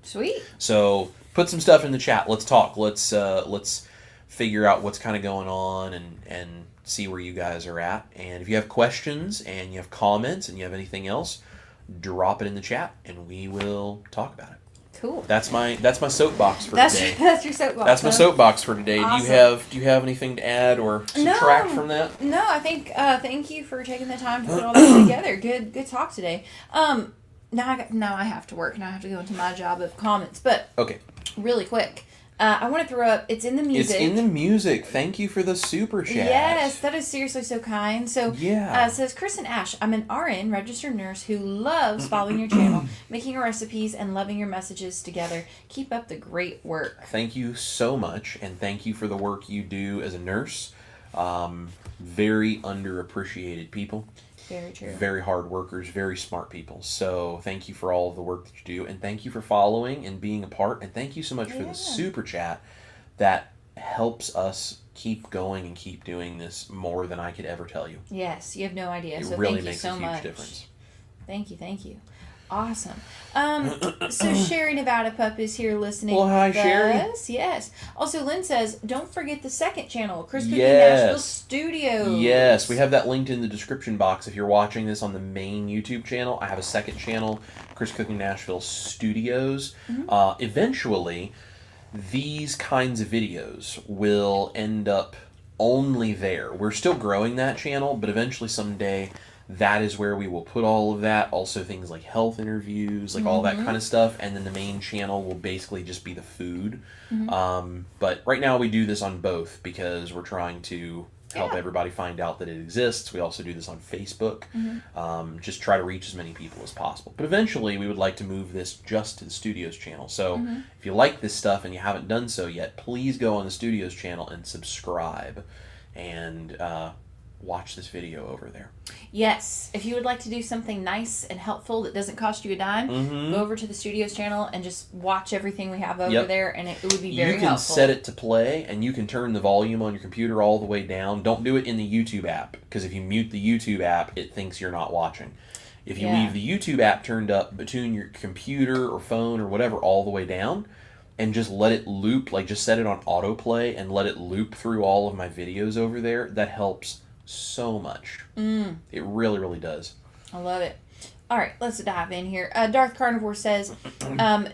Sweet. So put some stuff in the chat. Let's talk. Let's figure out what's kind of going on and see where you guys are at. And if you have questions and you have comments and you have anything else, drop it in the chat and we will talk about it. Cool. That's my soapbox for today. That's your soapbox. That's my soapbox for today. Awesome. Do you have anything to add or subtract from that? No, I think thank you for taking the time to put all that together. Good talk today. Now I have to work. Now I have to go into my job of comments. But okay, really quick. I want to throw up, it's in the music. It's in the music. Thank you for the super chat. Yes, that is seriously so kind. So, yeah. Says Chris and Ash, I'm an RN, registered nurse, who loves following your channel, making your recipes, and loving your messages together. Keep up the great work. Thank you so much, and thank you for the work you do as a nurse. Very underappreciated people. Very true. Very hard workers, very smart people. So thank you for all of the work that you do, and thank you for following and being a part, and thank you so much for the super chat that helps us keep going and keep doing this more than I could ever tell you. Yes, you have no idea. It so really thank makes you so a huge much. difference. Thank you. Awesome. So Sherry Nevada Pup is here listening. Well, hi, Sherry. Yes. Also, Lynn says, don't forget the second channel, Chris Cooking Nashville Studios. Yes, we have that linked in the description box. If you're watching this on the main YouTube channel, I have a second channel, Chris Cooking Nashville Studios. Mm-hmm. Eventually, these kinds of videos will end up only there. We're still growing that channel, but eventually someday that is where we will put all of that. Also things like health interviews, like all that kind of stuff. And then the main channel will basically just be the food. Mm-hmm. But right now we do this on both because we're trying to help everybody find out that it exists. We also do this on Facebook. Mm-hmm. Just try to reach as many people as possible. But eventually we would like to move this just to the Studios channel. So if you like this stuff and you haven't done so yet, please go on the Studios channel and subscribe and watch this video over there. Yes. If you would like to do something nice and helpful that doesn't cost you a dime, go over to the Studios channel and just watch everything we have over there, and it would be very helpful. You can set it to play, and you can turn the volume on your computer all the way down. Don't do it in the YouTube app, because if you mute the YouTube app, it thinks you're not watching. If you leave the YouTube app turned up, but tune your computer or phone or whatever all the way down, and just let it loop, like just set it on autoplay and let it loop through all of my videos over there, that helps so much. It really, really does. I love it. All right, let's dive in here. Darth Carnivore says,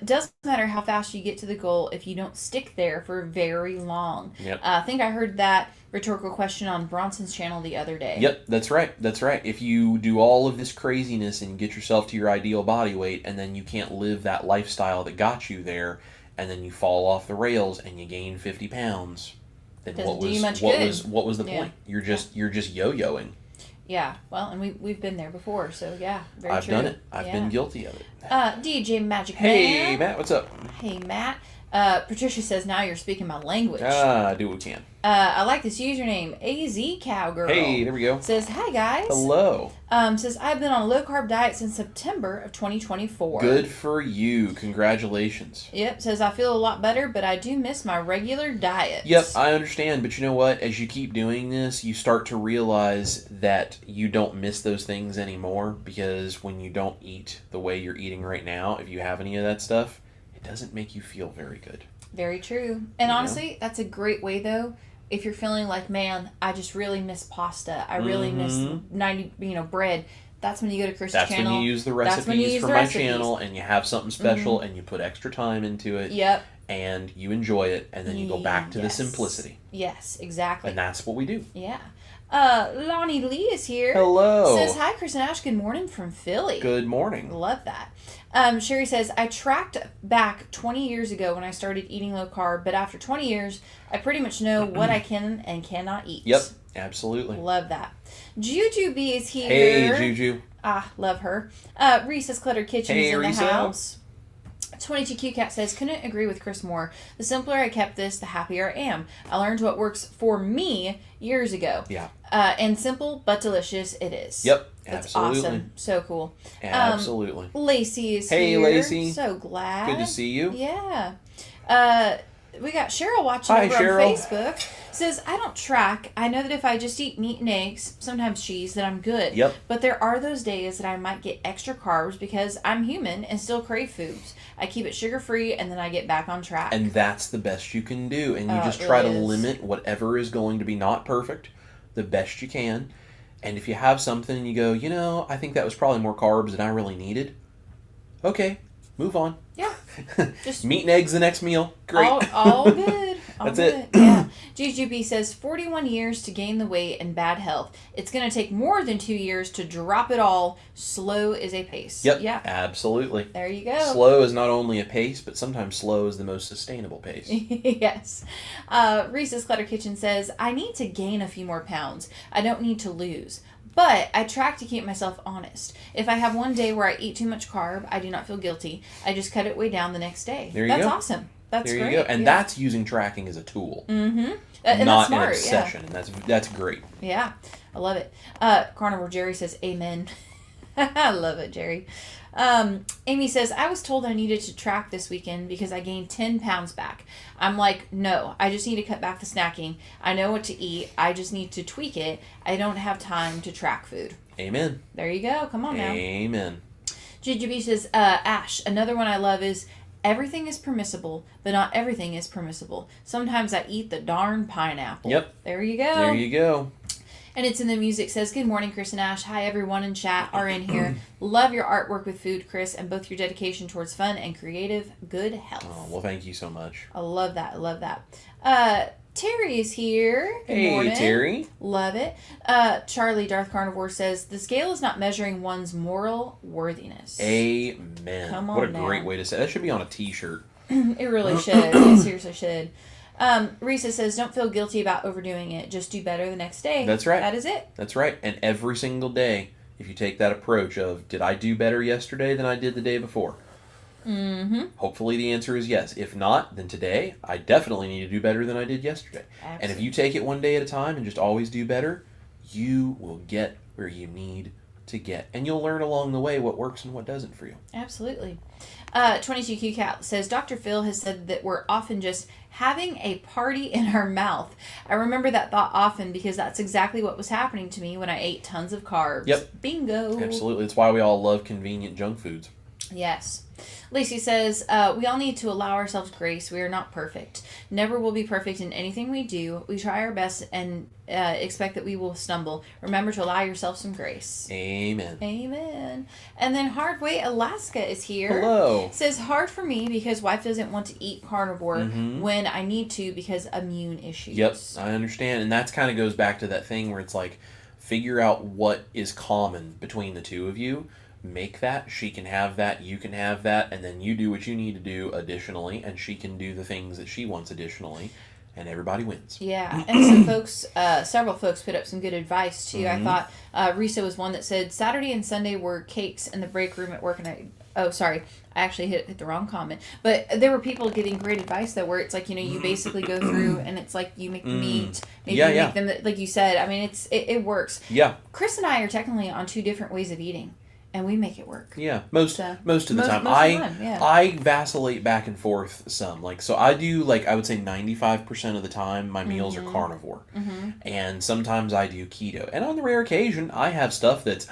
doesn't matter how fast you get to the goal if you don't stick there for very long. Yep. I think I heard that rhetorical question on Bronson's channel the other day. Yep, that's right. That's right. If you do all of this craziness and get yourself to your ideal body weight, and then you can't live that lifestyle that got you there, and then you fall off the rails and you gain 50 pounds, then what was the point? You're just yo-yoing. Yeah, well, and we've been there before, so yeah, very I've true. done it. I've been guilty of it. DJ Magic Man. Hey, Matt, what's up? Hey, Matt. Patricia says, now you're speaking my language. Do what we can. I like this username, AZ Cowgirl. Hey, there we go. Says, hi, guys. Hello. Says, I've been on a low-carb diet since September of 2024. Good for you. Congratulations. Yep. Says, I feel a lot better, but I do miss my regular diet. Yep, I understand. But you know what? As you keep doing this, you start to realize that you don't miss those things anymore, because when you don't eat the way you're eating right now, if you have any of that stuff, it doesn't make you feel very good. Very true. And honestly, that's a great way, though, if you're feeling like, man, I just really miss pasta. I really miss 90, bread. That's when you go to Chris's channel. That's when you use the recipes from my channel, and you have something special, and you put extra time into it. Yep. And you enjoy it, and then you go back to the simplicity. Yes, exactly. And that's what we do. Yeah. Lonnie Lee is here. Hello. Says, hi, Chris and Ash. Good morning from Philly. Good morning. Love that. Sherry says, I tracked back 20 years ago when I started eating low carb, but after 20 years, I pretty much know what I can and cannot eat. Yep, absolutely. Love that. Juju B is here. Hey, Juju. Love her. Reese's Cluttered Kitchen is in the house. 22Q Cat says, couldn't agree with Chris more. The simpler I kept this, the happier I am. I learned what works for me years ago. Yeah. And simple but delicious it is. Yep. That's absolutely. Awesome. So cool. Absolutely. Lacey is here. Hey, Lacey. So glad. Good to see you. Yeah. We got Cheryl watching over Cheryl. on Facebook. Says, I don't track. I know that if I just eat meat and eggs, sometimes cheese, then I'm good. Yep. But there are those days that I might get extra carbs because I'm human and still crave foods. I keep it sugar-free and then I get back on track. And that's the best you can do. And you just try to limit whatever is going to be not perfect the best you can. And if you have something and you go, I think that was probably more carbs than I really needed. Okay, move on. Yeah. Just meat and eggs the next meal. Great. All good. That's it. Yeah. GGB says 41 years to gain the weight and bad health. It's going to take more than 2 years to drop it all. Slow is a pace. Yep. Yeah. Absolutely. There you go. Slow is not only a pace, but sometimes slow is the most sustainable pace. Yes. Reese's Clutter Kitchen says, I need to gain a few more pounds. I don't need to lose. But I track to keep myself honest. If I have one day where I eat too much carb, I do not feel guilty. I just cut it way down the next day. There you go. That's awesome. That's great. There you go. And that's using tracking as a tool. Mm-hmm. And not that's smart, an obsession. Yeah. And that's great. Yeah. I love it. Carnivore Jerry says, amen. I love it, Jerry. Amy says, I was told I needed to track this weekend because I gained 10 pounds back. I'm like, no, I just need to cut back the snacking. I know what to eat. I just need to tweak it. I don't have time to track food. Amen. There you go. Come on now. Amen. GGB says, Ash, another one I love is, everything is permissible, but not everything is permissible. Sometimes I eat the darn pineapple. Yep. There you go. There you go. And it's in the music says, good morning, Chris and Ash. Hi, everyone in chat are in here. Love your artwork with food, Chris, and both your dedication towards fun and creative good health. Oh, well, thank you so much. I love that. I love that. Terry is here. Good morning. Terry. Love it. Charlie Darth Carnivore says, the scale is not measuring one's moral worthiness. Amen. Come on what a now. great way to say it. That should be on a t-shirt. It really should. It seriously should. Risa says, don't feel guilty about overdoing it. Just do better the next day. That's right. That is it. That's right. And every single day, if you take that approach of, did I do better yesterday than I did the day before? Mm-hmm. Hopefully the answer is yes. If not, then today, I definitely need to do better than I did yesterday. Absolutely. And if you take it one day at a time and just always do better, you will get where you need to get. And you'll learn along the way what works and what doesn't for you. Absolutely. 22Q Cat says, Dr. Phil has said that we're often just having a party in our mouth. I remember that thought often because that's exactly what was happening to me when I ate tons of carbs. Yep. Bingo. Absolutely. It's why we all love convenient junk foods. Yes. Lacey says, we all need to allow ourselves grace. We are not perfect. Never will be perfect in anything we do. We try our best and expect that we will stumble. Remember to allow yourself some grace. Amen. Amen. And then Hardway Alaska is here. Hello. Says, hard for me because wife doesn't want to eat carnivore when I need to because immune issues. Yep, I understand. And that kind of goes back to that thing where it's like, figure out what is common between the two of you. Make that, she can have that, you can have that, and then you do what you need to do additionally, and she can do the things that she wants additionally, and everybody wins. Yeah, and some folks, several folks put up some good advice too. I thought Risa was one that said Saturday and Sunday were cakes in the break room at work, and I actually hit the wrong comment. But there were people giving great advice though, where it's like, you basically go through and it's like you make the meat, maybe you make them, like you said. I mean, it works. Yeah. Chris and I are technically on 2 different ways of eating. And we make it work. Yeah, most of the time. I vacillate back and forth some. Like, so I do, like, I would say 95% of the time my meals are carnivore. And sometimes I do keto. And on the rare occasion, I have stuff that's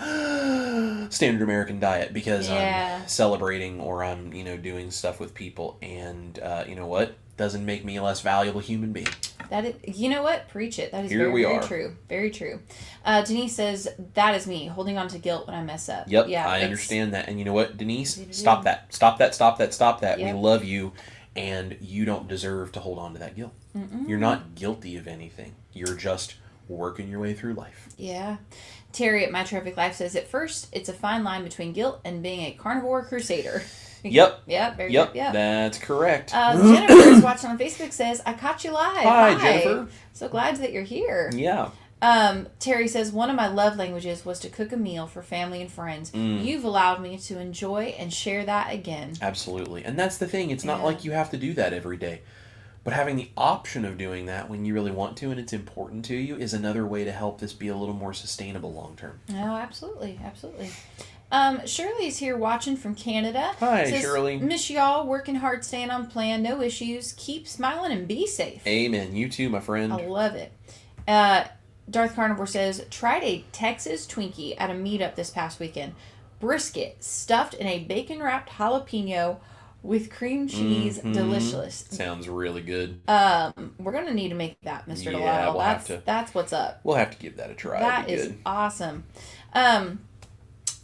standard American diet because I'm celebrating or I'm, doing stuff with people. And you know what? Doesn't make me a less valuable human being. That is, you know what? Preach it. That is very true. Very true. Denise says, that is me, holding on to guilt when I mess up. Yep, yeah, I understand that. And you know what, Denise? Stop that. Stop that. Yep. We love you, and you don't deserve to hold on to that guilt. You're not guilty of anything. You're just working your way through life. Yeah. Terry at My Terrific Life says, at first, it's a fine line between guilt and being a carnivore crusader. Yep. Very good. Yep. That's correct. Jennifer is watching on Facebook says, I caught you live. Hi, Jennifer. So glad that you're here. Yeah. Terry says, one of my love languages was to cook a meal for family and friends. You've allowed me to enjoy and share that again. Absolutely. And that's the thing. It's not like you have to do that every day. But having the option of doing that when you really want to and it's important to you is another way to help this be a little more sustainable long term. Oh, absolutely. Absolutely. Shirley's here watching from Canada. Hi, says, Shirley. Miss y'all, working hard, staying on plan, no issues. Keep smiling and be safe. Amen. You too, my friend. I love it. Darth Carnivore says, tried a Texas Twinkie at a meetup this past weekend. Brisket stuffed in a bacon-wrapped jalapeno with cream cheese. Delicious. Sounds really good. We're going to need to make that, Mr. Delisle. That's what's up. We'll have to give that a try. That is awesome.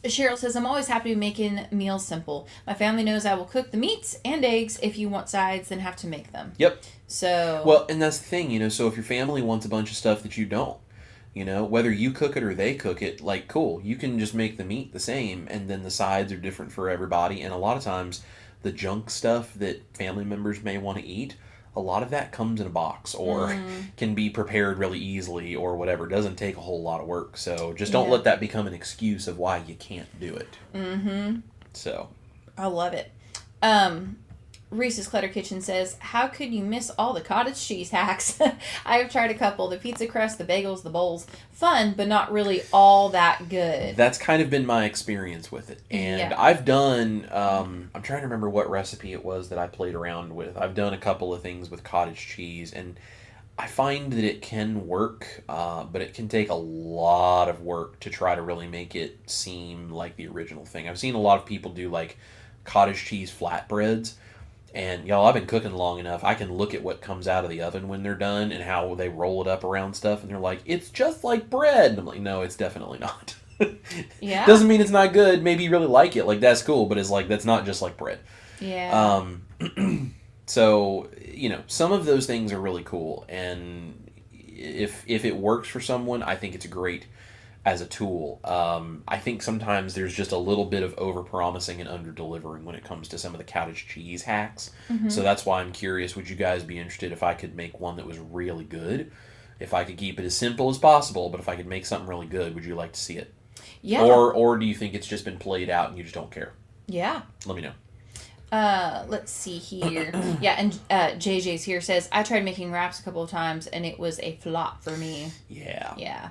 Cheryl says, I'm always happy making meals simple. My family knows I will cook the meats and eggs. If you want sides, then have to make them. Yep. So. Well, and that's the thing, so if your family wants a bunch of stuff that you don't, whether you cook it or they cook it, like, cool. You can just make the meat the same, and then the sides are different for everybody. And a lot of times, the junk stuff that family members may want to eat, a lot of that comes in a box or can be prepared really easily or whatever. It doesn't take a whole lot of work. So just don't let that become an excuse of why you can't do it. So. I love it. Reese's Clutter Kitchen says, how could you miss all the cottage cheese hacks? I have tried a couple. The pizza crust, the bagels, the bowls. Fun, but not really all that good. That's kind of been my experience with it. And I've done, I'm trying to remember what recipe it was that I played around with. I've done a couple of things with cottage cheese, and I find that it can work, but it can take a lot of work to try to really make it seem like the original thing. I've seen a lot of people do, like, cottage cheese flatbreads. And, y'all, I've been cooking long enough. I can look at what comes out of the oven when they're done and how they roll it up around stuff. And they're like, it's just like bread. And I'm like, no, it's definitely not. Yeah. Doesn't mean it's not good. Maybe you really like it. Like, that's cool. But it's like, that's not just like bread. Yeah. So, some of those things are really cool. And if it works for someone, I think it's great as a tool. I think sometimes there's just a little bit of over-promising and under-delivering when it comes to some of the cottage cheese hacks. So that's why I'm curious, would you guys be interested if I could make one that was really good? If I could keep it as simple as possible, but if I could make something really good, would you like to see it? Yeah. Or do you think it's just been played out and you just don't care? Yeah. Let me know. Let's see here. Yeah, and JJ's here says, I tried making wraps a couple of times and it was a flop for me. Yeah. Yeah.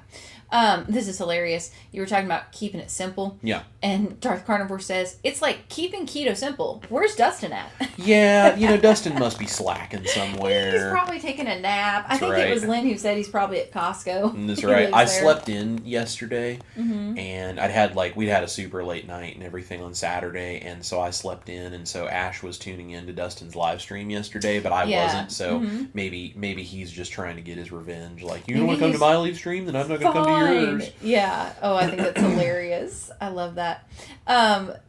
This is hilarious. You were talking about keeping it simple. Yeah. And Darth Carnivore says, it's like keeping keto simple. Where's Dustin at? Yeah, Dustin must be slacking somewhere. He's probably taking a nap. I think it was Lynn who said he's probably at Costco. That's right. I slept in yesterday, and we'd had a super late night and everything on Saturday, and so I slept in, and so Ash was tuning in to Dustin's live stream yesterday, but I wasn't, so maybe he's just trying to get his revenge. Like, you don't want to come to my live stream, then I'm not going to come to yours. Yeah. Oh, I think that's hilarious. I love that.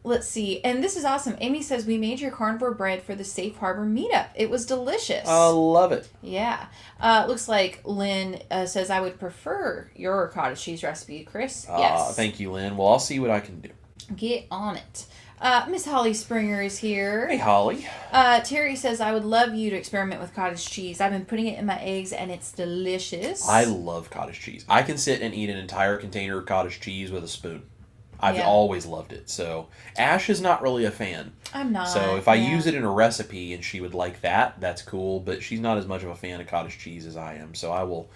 Let's see. And this is awesome. Amy says, we made your carnivore bread for the Safe Harbor meetup. It was delicious. I love it. Yeah. Looks like Lynn says, I would prefer your cottage cheese recipe, Chris. Yes. Thank you, Lynn. Well, I'll see what I can do. Get on it. Miss Holly Springer is here. Hey, Holly. Terry says, I would love you to experiment with cottage cheese. I've been putting it in my eggs, and it's delicious. I love cottage cheese. I can sit and eat an entire container of cottage cheese with a spoon. I've always loved it. So, Ash is not really a fan. I'm not. So, if I use it in a recipe and she would like that, that's cool. But she's not as much of a fan of cottage cheese as I am. So, I will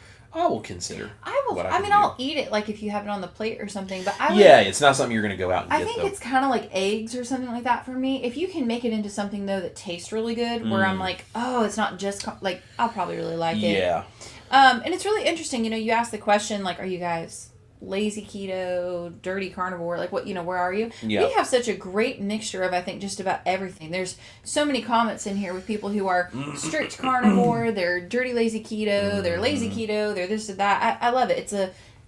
consider. I'll eat it like if you have it on the plate or something. But it's not something you're going to go out and get. I think it's kind of like eggs or something like that for me. If you can make it into something though that tastes really good, where I'm like, oh, it's not just like I'll probably really like it. Yeah. And it's really interesting. You ask the question like, are you guys lazy keto, dirty carnivore, like what, where are you? Yeah. We have such a great mixture of, I think, just about everything. There's so many comments in here with people who are strict carnivore, they're dirty lazy keto, they're lazy keto, they're this or that. I love it.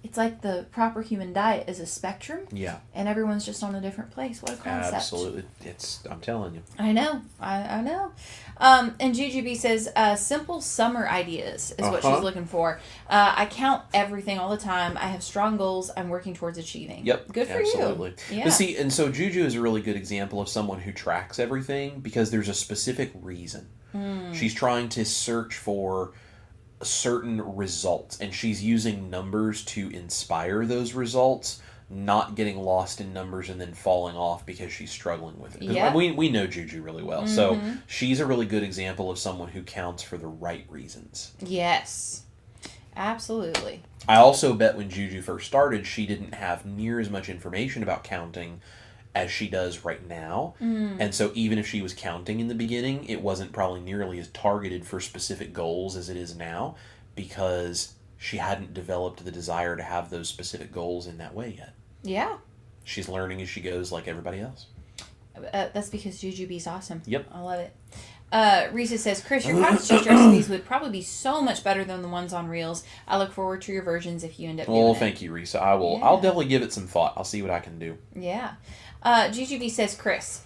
It's like the proper human diet is a spectrum. Yeah. And everyone's just on a different place. What a concept. Absolutely. I'm telling you. I know. I know. And GGB says, simple summer ideas is what she's looking for. I count everything all the time. I have strong goals I'm working towards achieving. Yep. Good for absolutely. you. Yeah. But see, and so Juju is a really good example of someone who tracks everything because there's a specific reason. She's trying to search for certain results, and she's using numbers to inspire those results, not getting lost in numbers and then falling off because she's struggling with it. Yeah. We know Juju really well, so she's a really good example of someone who counts for the right reasons. Yes, absolutely. I also bet when Juju first started, she didn't have near as much information about counting as she does right now. And so even if she was counting in the beginning, it wasn't probably nearly as targeted for specific goals as it is now because she hadn't developed the desire to have those specific goals in that way yet. Yeah. She's learning as she goes like everybody else. That's because Jujubee's awesome. Yep. I love it. Reese says, Chris, your cottage cheese recipes would probably be so much better than the ones on Reels. I look forward to your versions if you end up doing it. Well, thank you, Reese. I'll definitely give it some thought. I'll see what I can do. Yeah. GGB says, Chris,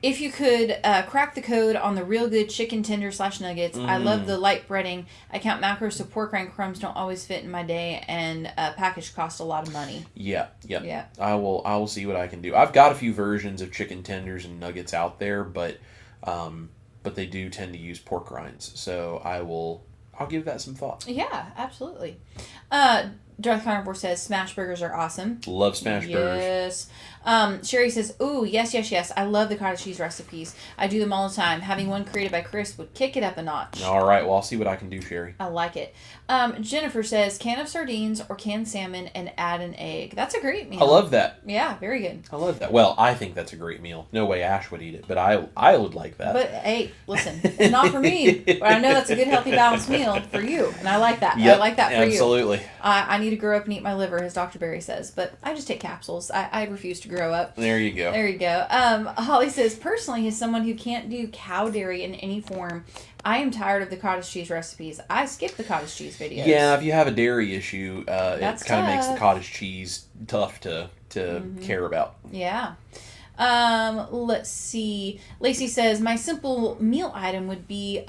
if you could crack the code on the real good chicken tender / nuggets, I love the light breading. I count macros so pork rind crumbs don't always fit in my day, and package costs a lot of money. Yeah. Yeah. I will see what I can do. I've got a few versions of chicken tenders and nuggets out there, but they do tend to use pork rinds, so I'll give that some thought. Yeah, absolutely. Darth Carnivore says smash burgers are awesome. Love smash burgers. Yes. Sherry says, ooh, yes. I love the cottage cheese recipes. I do them all the time. Having one created by Chris would kick it up a notch. All right, well, I'll see what I can do, Sherry. I like it. Jennifer says, can of sardines or canned salmon and add an egg. That's a great meal. I love that. Yeah, very good. I love that. Well, I think that's a great meal. No way Ash would eat it, but I would like that. But, hey, listen, it's not for me, but I know that's a good, healthy, balanced meal for you, and I like that. Yep, I like that for absolutely. you. I need to grow up and eat my liver, as Dr. Berry says, but I just take capsules. I refuse to grow up. There you go. There you go. Holly says, personally, as someone who can't do cow dairy in any form, I am tired of the cottage cheese recipes. I skip the cottage cheese videos. Yeah, if you have a dairy issue, it kind of makes the cottage cheese tough to care about. Yeah. Let's see. Lacey says, my simple meal item would be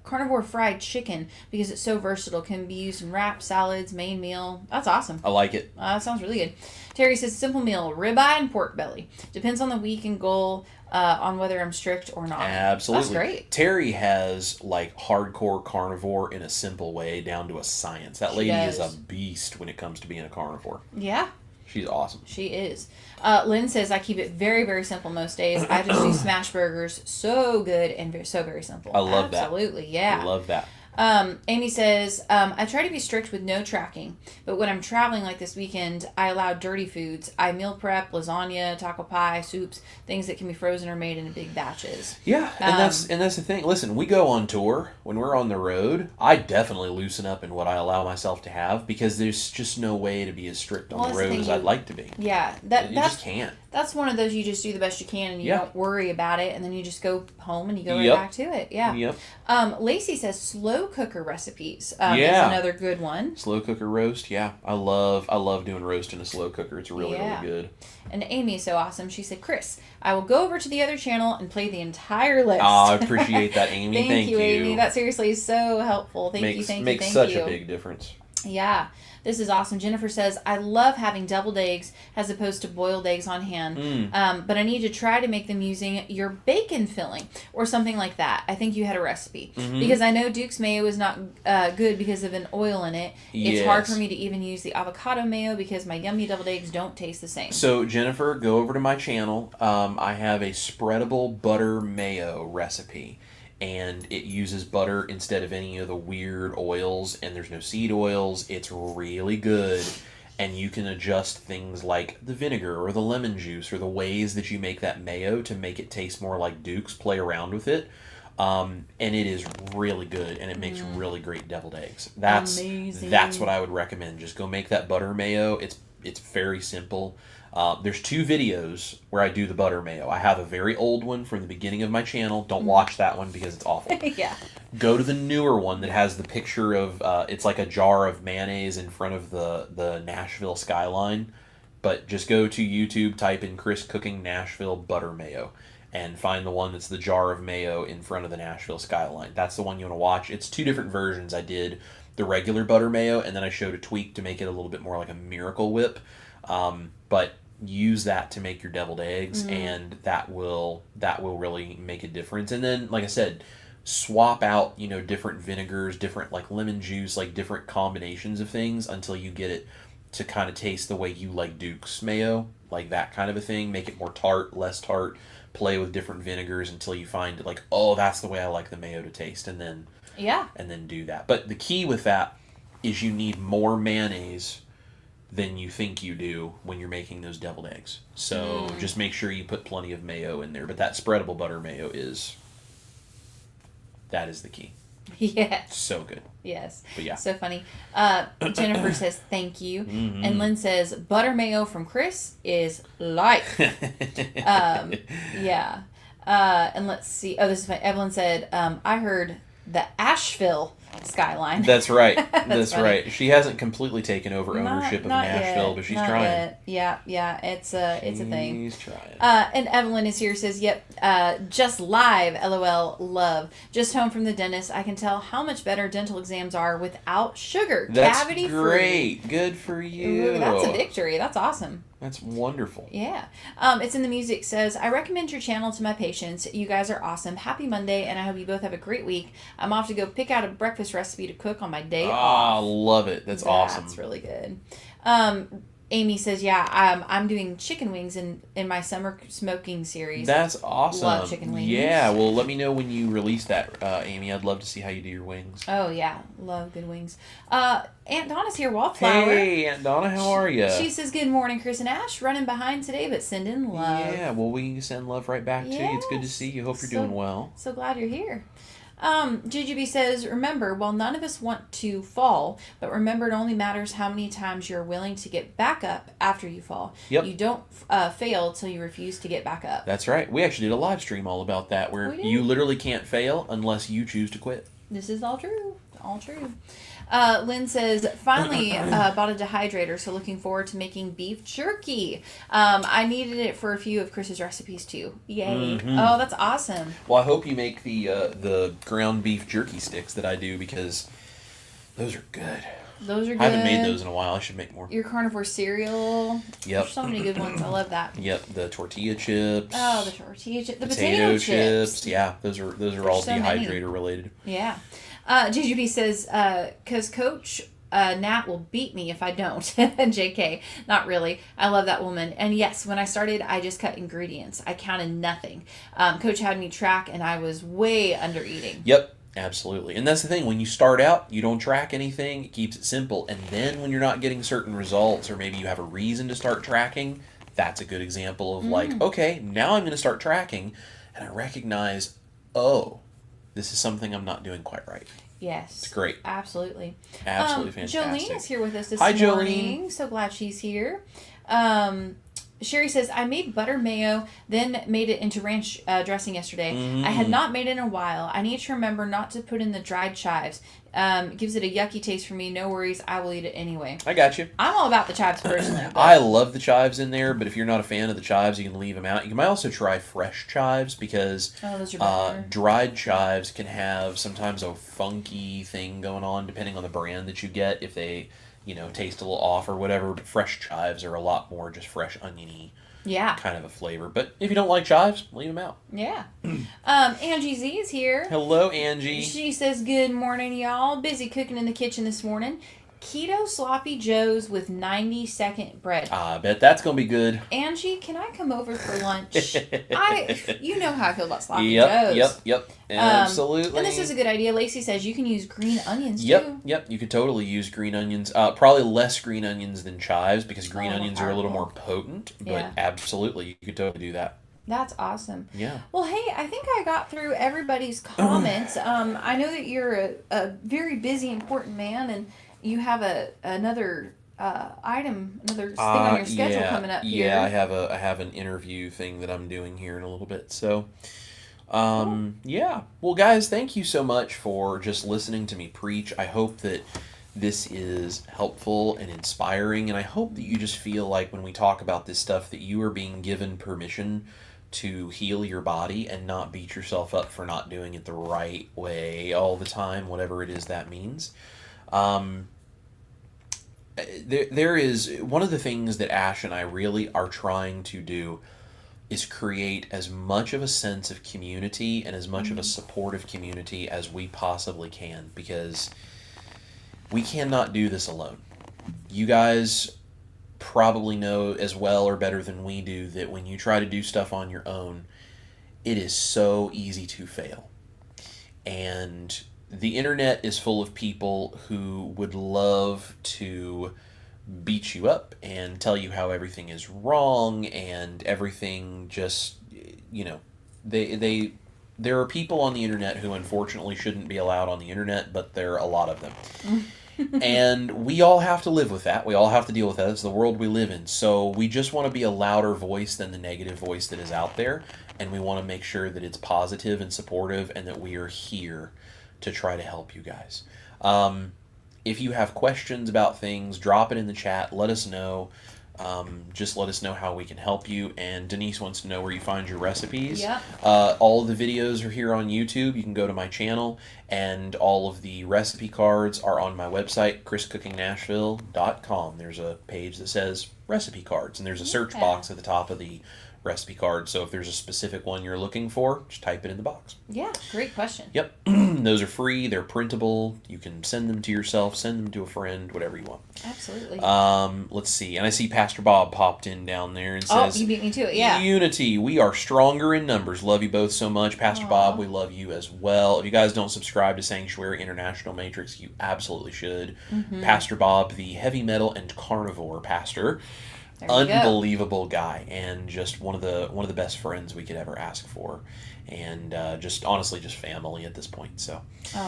carnivore fried chicken because it's so versatile. Can be used in wraps, salads, main meal. That's awesome. I like it. That sounds really good. Terry says, simple meal, ribeye and pork belly. Depends on the week and goal on whether I'm strict or not. Absolutely. That's great. Terry has like hardcore carnivore in a simple way down to a science. That lady is a beast when it comes to being a carnivore. Yeah. She's awesome. She is. Lynn says, I keep it very, very simple most days. I just do smash burgers. So good and so very simple. I love that. Absolutely, yeah. I love that. Amy says, I try to be strict with no tracking, but when I'm traveling like this weekend, I allow dirty foods. I meal prep, lasagna, taco pie, soups, things that can be frozen or made in big batches. Yeah, and that's the thing. Listen, we go on tour. When we're on the road, I definitely loosen up in what I allow myself to have because there's just no way to be as strict on the road as I'd like to be. Yeah. You just can't. That's one of those you just do the best you can and you don't worry about it, and then you just go home and you go right back to it. Yeah. Yep. Lacey says slow cooker recipes is another good one. Slow cooker roast, yeah. I love doing roast in a slow cooker. It's really good. And Amy is so awesome. She said, Chris, I will go over to the other channel and play the entire list. I appreciate that, Amy. Thank you, Amy. That seriously is so helpful. Thank you. Makes such a big difference. Yeah. This is awesome. Jennifer says, I love having deviled eggs as opposed to boiled eggs on hand. But I need to try to make them using your bacon filling or something like that. I think you had a recipe. Because I know Duke's mayo is not good because of an oil in it. It's hard for me to even use the avocado mayo because my yummy deviled eggs don't taste the same. So, Jennifer, go over to my channel. I have a spreadable butter mayo recipe. And it uses butter instead of any of the weird oils, and there's no seed oils. It's really good, and you can adjust things like the vinegar or the lemon juice or the ways that you make that mayo to make it taste more like Duke's. Play around with it, and it is really good, and it makes really great deviled eggs. Amazing. That's what I would recommend. Just go make that butter mayo. It's very simple. There's 2 videos where I do the butter mayo. I have a very old one from the beginning of my channel. Don't watch that one because it's awful. Yeah. Go to the newer one that has the picture of, it's like a jar of mayonnaise in front of the Nashville skyline. But just go to YouTube, type in Chris Cooking Nashville Butter Mayo, and find the one that's the jar of mayo in front of the Nashville skyline. That's the one you want to watch. It's 2 different versions. I did the regular butter mayo, and then I showed a tweak to make it a little bit more like a Miracle Whip. But use that to make your deviled eggs, and that will really make a difference. And then, like I said, swap out different vinegars, different like lemon juice, like different combinations of things until you get it to kind of taste the way you like Duke's mayo, like that kind of a thing. Make it more tart, less tart. Play with different vinegars until you find like, oh, that's the way I like the mayo to taste, and then do that. But the key with that is you need more mayonnaise than you think you do when you're making those deviled eggs. So just make sure you put plenty of mayo in there. But that spreadable butter mayo is the key. Yeah. So good. Yes. But yeah. So funny. Jennifer says thank you. And Lynn says butter mayo from Chris is life. Yeah. And let's see. Oh, this is funny. Evelyn said, I heard the Asheville skyline. That's right. That's right. She hasn't completely taken over ownership of Nashville, yet. But she's trying. Yet. Yeah. It's a thing. She's trying. And Evelyn is here, says, yep, just live, LOL, love. Just home from the dentist. I can tell how much better dental exams are without sugar. That's cavity great. free. Good for you. Ooh, that's a victory. That's awesome. That's wonderful. Yeah. It's in the music. Says, I recommend your channel to my patients. You guys are awesome. Happy Monday, and I hope you both have a great week. I'm off to go pick out a breakfast recipe to cook on my day off. Oh, love it. That's awesome. That's really good. Amy says, yeah, I'm doing chicken wings in my summer smoking series. That's awesome. Love chicken wings. Yeah, well, let me know when you release that, Amy. I'd love to see how you do your wings. Oh, yeah. Love good wings. Aunt Donna's here, Wallflower. Hey, Aunt Donna, how are you? She says, good morning, Chris and Ash. Running behind today, but sending love. Yeah, well, we can send love right back to you. It's good to see you. Hope you're doing well. So glad you're here. JGB says, remember, while none of us want to fall, but remember it only matters how many times you're willing to get back up after you fall. Yep. You don't fail till you refuse to get back up. That's right. We actually did a live stream all about that, where you literally can't fail unless you choose to quit. This is all true. All true. Lynn says, finally bought a dehydrator, so looking forward to making beef jerky. I needed it for a few of Chris's recipes too. Yay. Mm-hmm. Oh, that's awesome. Well, I hope you make the ground beef jerky sticks that I do, because those are good. Those are good. I haven't made those in a while. I should make more. Your carnivore cereal. Yep. There's so many good ones. I love that. Yep. The tortilla chips. Oh, the tortilla chips. The potato chips. Yeah, those are all so dehydrator related. Yeah. JGB says, because Coach Nat will beat me if I don't. JK, not really. I love that woman. And yes, when I started, I just cut ingredients. I counted nothing. Coach had me track, and I was way under eating. Yep. Absolutely. And that's the thing. When you start out, you don't track anything. It keeps it simple. And then when you're not getting certain results, or maybe you have a reason to start tracking, that's a good example of like, okay, now I'm going to start tracking. And I recognize, oh, this is something I'm not doing quite right. Yes. It's great. Absolutely. Absolutely fantastic. Jolene is here with us this morning. Jolene. So glad she's here. Sherry says, I made butter mayo, then made it into ranch dressing yesterday. I had not made it in a while. I need to remember not to put in the dried chives. It gives it a yucky taste for me. No worries. I will eat it anyway. I got you. I'm all about the chives personally. I love the chives in there, but if you're not a fan of the chives, you can leave them out. You might also try fresh chives because those are better. Dried chives can have sometimes a funky thing going on depending on the brand that you get. If they... taste a little off or whatever, but fresh chives are a lot more just fresh oniony kind of a flavor. But if you don't like chives, leave them out. Yeah. Angie Z is here. Hello, Angie. She says, good morning, y'all. Busy cooking in the kitchen this morning. Keto sloppy joes with 90-second bread. I bet that's going to be good. Angie, can I come over for lunch? You know how I feel about sloppy joes. Yep. Absolutely. And this is a good idea. Lacey says you can use green onions too. Yep. You could totally use green onions. Probably less green onions than chives because green onions are a little more potent. But absolutely, you could totally do that. That's awesome. Yeah. Well, hey, I think I got through everybody's comments. I know that you're a very busy, important man, and you have another item, another thing on your schedule coming up here. Yeah, I have an interview thing that I'm doing here in a little bit. So, yeah. Well, guys, thank you so much for just listening to me preach. I hope that this is helpful and inspiring, and I hope that you just feel like when we talk about this stuff that you are being given permission to heal your body and not beat yourself up for not doing it the right way all the time, whatever it is that means. There is one of the things that Ash and I really are trying to do is create as much of a sense of community and as much of a supportive community as we possibly can, because we cannot do this alone. You guys probably know as well or better than we do that when you try to do stuff on your own, it is so easy to fail. And the internet is full of people who would love to beat you up and tell you how everything is wrong and everything just, there are people on the internet who unfortunately shouldn't be allowed on the internet, but there are a lot of them. And we all have to live with that. We all have to deal with that. It's the world we live in. So we just want to be a louder voice than the negative voice that is out there. And we want to make sure that it's positive and supportive and that we are here to try to help you guys. If you have questions about things, drop it in the chat. Let us know. Just let us know how we can help you. And Denise wants to know where you find your recipes. Yep. All of the videos are here on YouTube. You can go to my channel, and all of the recipe cards are on my website, chriscookingnashville.com. There's a page that says recipe cards, and there's a search box at the top of the recipe card. So if there's a specific one you're looking for, just type it in the box. Yeah, great question. Yep. Those are free. They're printable. You can send them to yourself, send them to a friend, whatever you want. Absolutely. Let's see. And I see Pastor Bob popped in down there and says, you beat me to it, yeah. Unity. We are stronger in numbers. Love you both so much. Pastor Bob, we love you as well. If you guys don't subscribe to Sanctuary International Matrix, you absolutely should. Pastor Bob, the heavy metal and carnivore pastor. Unbelievable guy, and just one of the best friends we could ever ask for, and just honestly just family at this point. So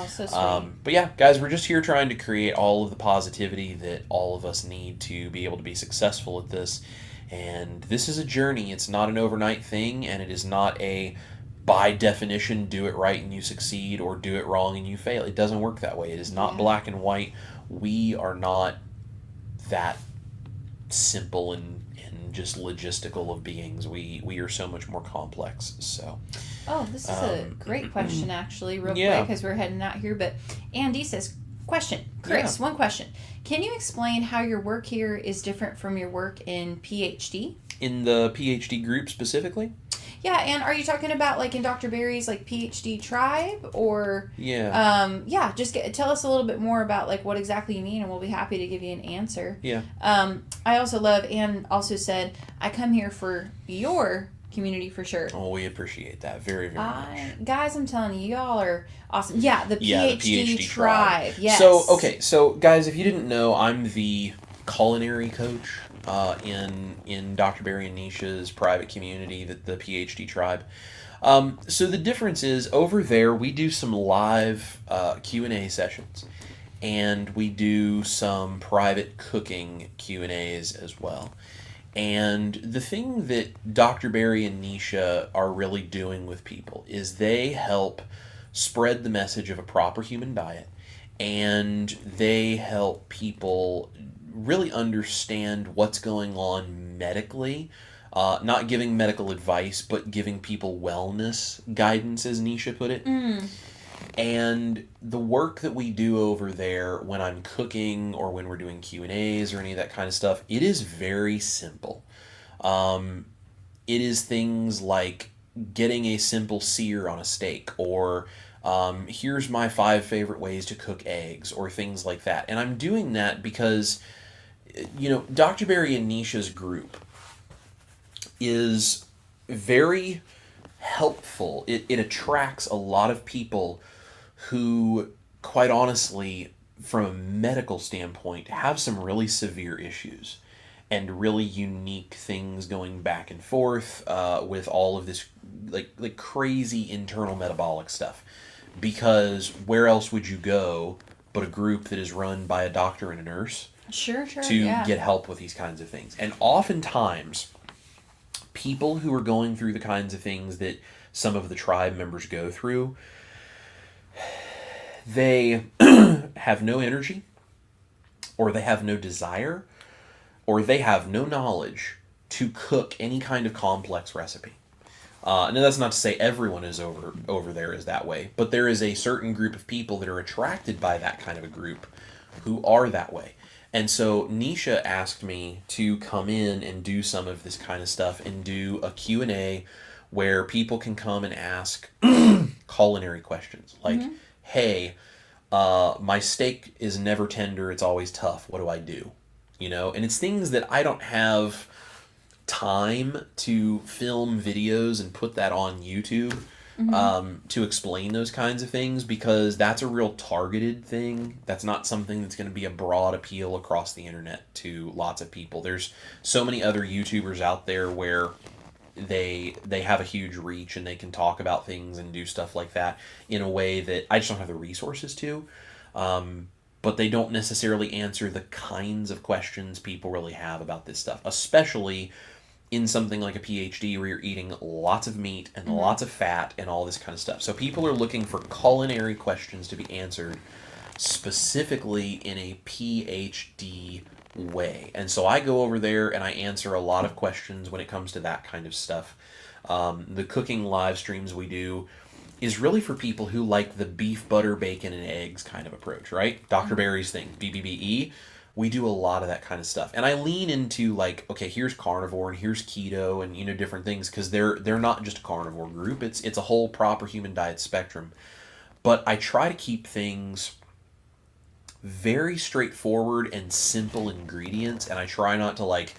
so sweet. But yeah, guys, we're just here trying to create all of the positivity that all of us need to be able to be successful at this. And this is a journey. It's not an overnight thing, and it is not a by definition do it right and you succeed, or do it wrong and you fail. It doesn't work that way. It is not black and white. We are not that simple and just logistical of beings. We are so much more complex. So this is a great question, actually, real quick, because we're heading out here. But Andy says, question, Chris, one question. Can you explain how your work here is different from your work in PhD? In the PhD group specifically? Yeah, and are you talking about like in Dr. Barry's like PhD tribe or? Yeah. Yeah, just tell us a little bit more about like what exactly you mean, and we'll be happy to give you an answer. Yeah. I also love, Anne also said, I come here for your community for sure. Oh, we appreciate that very, very much. Guys, I'm telling you, y'all are awesome. Yeah, the the PhD tribe. Yes. So guys, if you didn't know, I'm the culinary coach in Dr. Barry and Nisha's private community, the PhD tribe. So the difference is over there we do some live Q&A sessions, and we do some private cooking Q&As as well. And the thing that Dr. Barry and Nisha are really doing with people is they help spread the message of a proper human diet, and they help people really understand what's going on medically. Not giving medical advice, but giving people wellness guidance, as Nisha put it. And the work that we do over there when I'm cooking or when we're doing Q&As or any of that kind of stuff, it is very simple. It is things like getting a simple sear on a steak, or here's my 5 favorite ways to cook eggs, or things like that. And I'm doing that because, Dr. Barry and Nisha's group is very helpful. It attracts a lot of people who, quite honestly, from a medical standpoint, have some really severe issues and really unique things going back and forth with all of this like crazy internal metabolic stuff. Because where else would you go but a group that is run by a doctor and a nurse to get help with these kinds of things? And oftentimes, people who are going through the kinds of things that some of the tribe members go through, they have no energy, or they have no desire, or they have no knowledge to cook any kind of complex recipe. Now, that's not to say everyone is over there is that way, but there is a certain group of people that are attracted by that kind of a group who are that way. And so Nisha asked me to come in and do some of this kind of stuff and do a Q&A where people can come and ask culinary questions. Like, hey, my steak is never tender, it's always tough. What do I do? And it's things that I don't have time to film videos and put that on YouTube to explain those kinds of things, because that's a real targeted thing. That's not something that's going to be a broad appeal across the internet to lots of people. There's so many other YouTubers out there where they have a huge reach and they can talk about things and do stuff like that in a way that I just don't have the resources to. But they don't necessarily answer the kinds of questions people really have about this stuff, especially in something like a PhD where you're eating lots of meat and lots of fat and all this kind of stuff. So people are looking for culinary questions to be answered specifically in a PhD way. And so I go over there and I answer a lot of questions when it comes to that kind of stuff. The cooking live streams we do is really for people who like the beef, butter, bacon, and eggs kind of approach, right? Dr. Barry's thing, BBBE. We do a lot of that kind of stuff. And I lean into like, okay, here's carnivore and here's keto and different things, because they're not just a carnivore group. It's a whole proper human diet spectrum. But I try to keep things very straightforward and simple ingredients, and I try not to like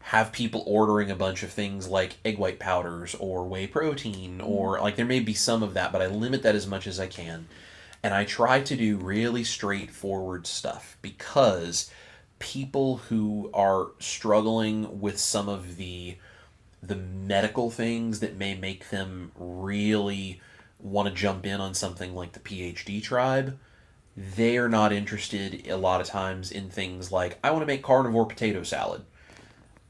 have people ordering a bunch of things like egg white powders or whey protein, or like there may be some of that, but I limit that as much as I can. And I try to do really straightforward stuff, because people who are struggling with some of the medical things that may make them really want to jump in on something like the PhD tribe, they are not interested a lot of times in things like, I want to make carnivore potato salad.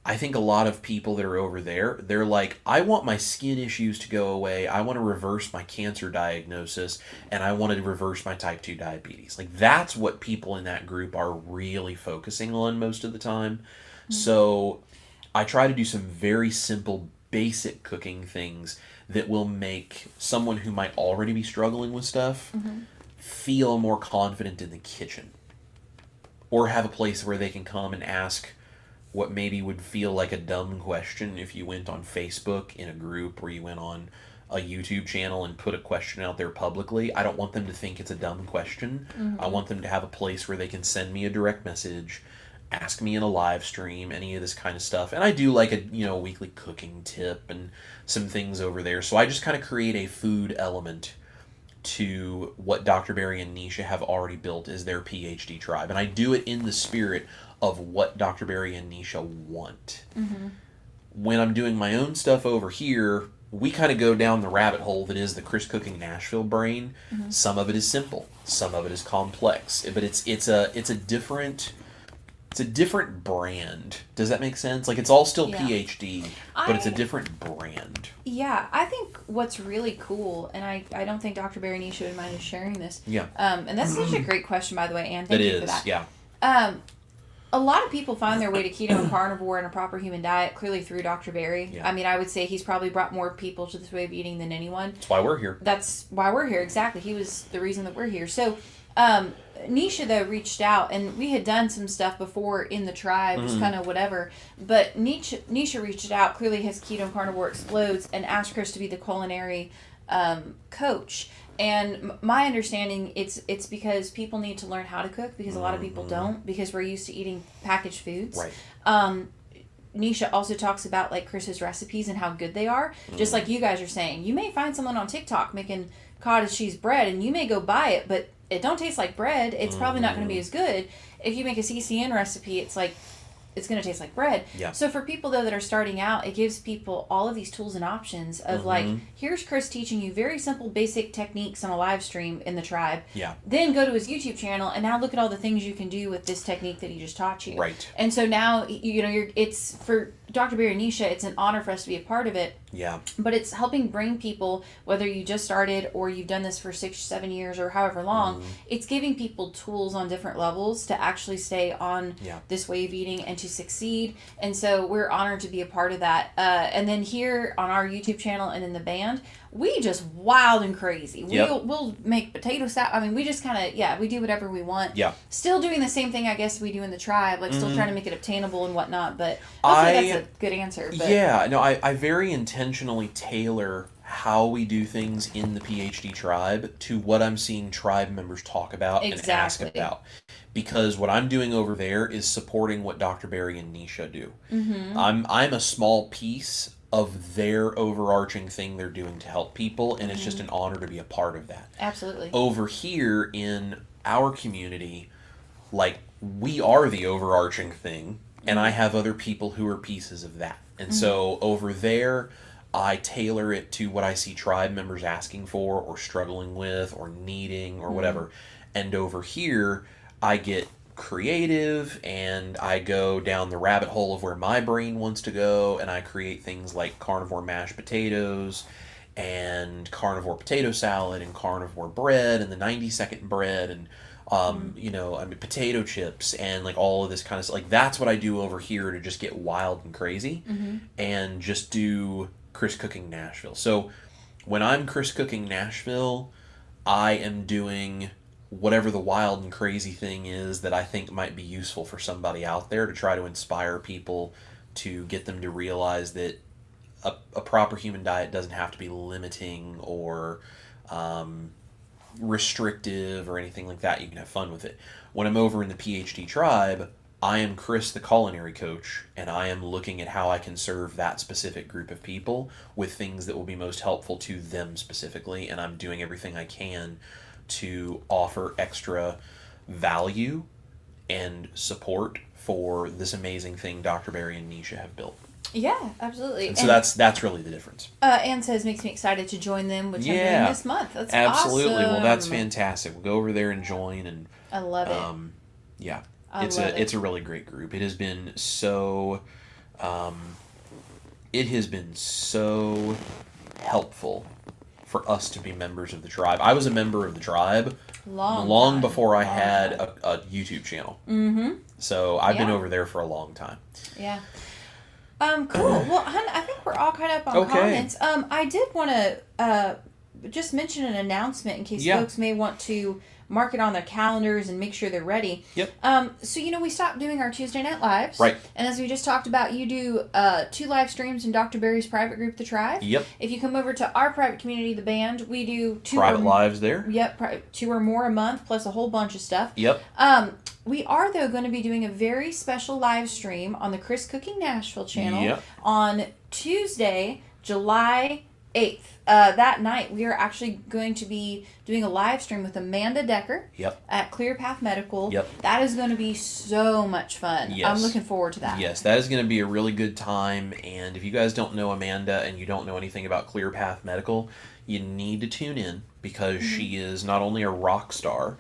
I think a lot of people that are over there, they're like, I want my skin issues to go away. I want to reverse my cancer diagnosis, and I want to reverse my type 2 diabetes. Like, that's what people in that group are really focusing on most of the time. So I try to do some very simple, basic cooking things that will make someone who might already be struggling with stuff feel more confident in the kitchen, or have a place where they can come and ask what maybe would feel like a dumb question if you went on Facebook in a group, or you went on a YouTube channel and put a question out there publicly. I don't want them to think it's a dumb question. Mm-hmm. I want them to have a place where they can send me a direct message, ask me in a live stream, any of this kind of stuff. And I do like a weekly cooking tip and some things over there. So I just kind of create a food element to what Dr. Barry and Nisha have already built as their PhD tribe. And I do it in the spirit of what Dr. Barry and Nisha want. Mm-hmm. When I'm doing my own stuff over here, we kind of go down the rabbit hole that is the Chris Cooking Nashville brain. Mm-hmm. Some of it is simple, some of it is complex, but it's a different brand. Does that make sense? Like, it's all still PhD, but it's a different brand. Yeah, I think what's really cool, and I don't think Dr. Barry Nisha would mind us sharing this. Yeah. And that's such a great question, by the way, Anne. Thank you for that. Yeah. A lot of people find their way to keto and carnivore and a proper human diet clearly through Dr. Barry. Yeah. I mean, I would say he's probably brought more people to this way of eating than anyone. That's why we're here. That's why we're here, exactly. He was the reason that we're here. So, Nisha, though, reached out, and we had done some stuff before in the tribe, just kind of whatever. But Nisha reached out, clearly his Keto and Carnivore explodes, and asked Chris to be the culinary coach. And my understanding, it's because people need to learn how to cook, because a lot of people don't, because we're used to eating packaged foods. Right. Nisha also talks about like Chris's recipes and how good they are. Just like you guys are saying, you may find someone on TikTok making cottage cheese bread, and you may go buy it, but it don't taste like bread. It's probably not going to be as good. If you make a CCN recipe, it's like, it's going to taste like bread. Yeah. So for people, though, that are starting out, it gives people all of these tools and options of like, here's Chris teaching you very simple, basic techniques on a live stream in the tribe. Yeah. Then go to his YouTube channel, and now look at all the things you can do with this technique that he just taught you. Right. And so now, it's for Dr. Barry and Nisha, it's an honor for us to be a part of it. Yeah. But it's helping bring people, whether you just started or you've done this for 6-7 years or however long, it's giving people tools on different levels to actually stay on this way of eating and to succeed. And so we're honored to be a part of that. And then here on our YouTube channel and in the band, we just wild and crazy. We'll make potato salad. I mean, we just kind of, we do whatever we want. Yeah. Still doing the same thing, I guess, we do in the tribe, like still trying to make it obtainable and whatnot. But hopefully that's a good answer. But. Yeah, no, I very intentionally tailor how we do things in the PhD tribe to what I'm seeing tribe members talk about and ask about. Because what I'm doing over there is supporting what Dr. Barry and Nisha do. Mm-hmm. I'm a small piece of their overarching thing they're doing to help people, and it's just an honor to be a part of that. Absolutely. Over here in our community, like, we are the overarching thing, and I have other people who are pieces of that. And so over there, I tailor it to what I see tribe members asking for or struggling with or needing or whatever. And over here, I get creative, and I go down the rabbit hole of where my brain wants to go, and I create things like carnivore mashed potatoes and carnivore potato salad and carnivore bread and the 90-second bread and potato chips and like all of this kind of stuff. Like, that's what I do over here to just get wild and crazy and just do Chris Cooking Nashville. So when I'm Chris Cooking Nashville, I am doing whatever the wild and crazy thing is that I think might be useful for somebody out there to try to inspire people, to get them to realize that a proper human diet doesn't have to be limiting or restrictive or anything like that. You can have fun with it. When I'm over in the PhD tribe, I am Chris, the culinary coach, and I am looking at how I can serve that specific group of people with things that will be most helpful to them specifically, and I'm doing everything I can to offer extra value and support for this amazing thing Dr. Barry and Nisha have built. Yeah, absolutely. And so that's really the difference. Anne says makes me excited to join them, which I'm doing this month. That's absolutely. Awesome. Well, that's fantastic. We'll go over there and join, and I love it. Yeah, it's a really great group. It has been so helpful for us to be members of the tribe. I was a member of the tribe long before I had a YouTube channel. Mm-hmm. So I've been over there for a long time. Yeah. Cool. Well, hun, I think we're all caught up on comments. I did want to just mention an announcement in case folks may want to mark it on their calendars and make sure they're ready. Yep. So, we stopped doing our Tuesday night lives. Right. And as we just talked about, you do 2 live streams in Dr. Barry's private group, The Tribe. Yep. If you come over to our private community, The Band, we do 2 private lives there. Yep. 2 or more a month, plus a whole bunch of stuff. Yep. We are, though, going to be doing a very special live stream on the Chris Cooking Nashville channel on Tuesday, July 8th. That night, we are actually going to be doing a live stream with Amanda Decker at Clear Path Medical. That is going to be so much fun. Yes. I'm looking forward to that. Yes, that is going to be a really good time. And if you guys don't know Amanda and you don't know anything about Clear Path Medical, you need to tune in because she is not only a rock star,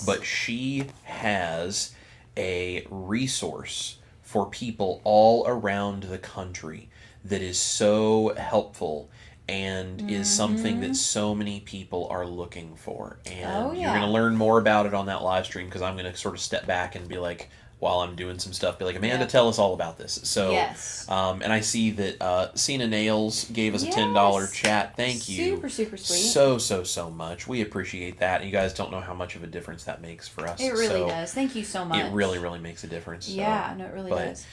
but she has a resource for people all around the country that is so helpful and is something that so many people are looking for. And you're going to learn more about it on that live stream because I'm going to sort of step back and be like, while I'm doing some stuff, be like, Amanda, tell us all about this. So, and I see that Cena Nails gave us a $10 chat. Thank you. Super, super sweet. So much. We appreciate that. And you guys don't know how much of a difference that makes for us. It really does. Thank you so much. It really, really makes a difference. Yeah, no, it really does.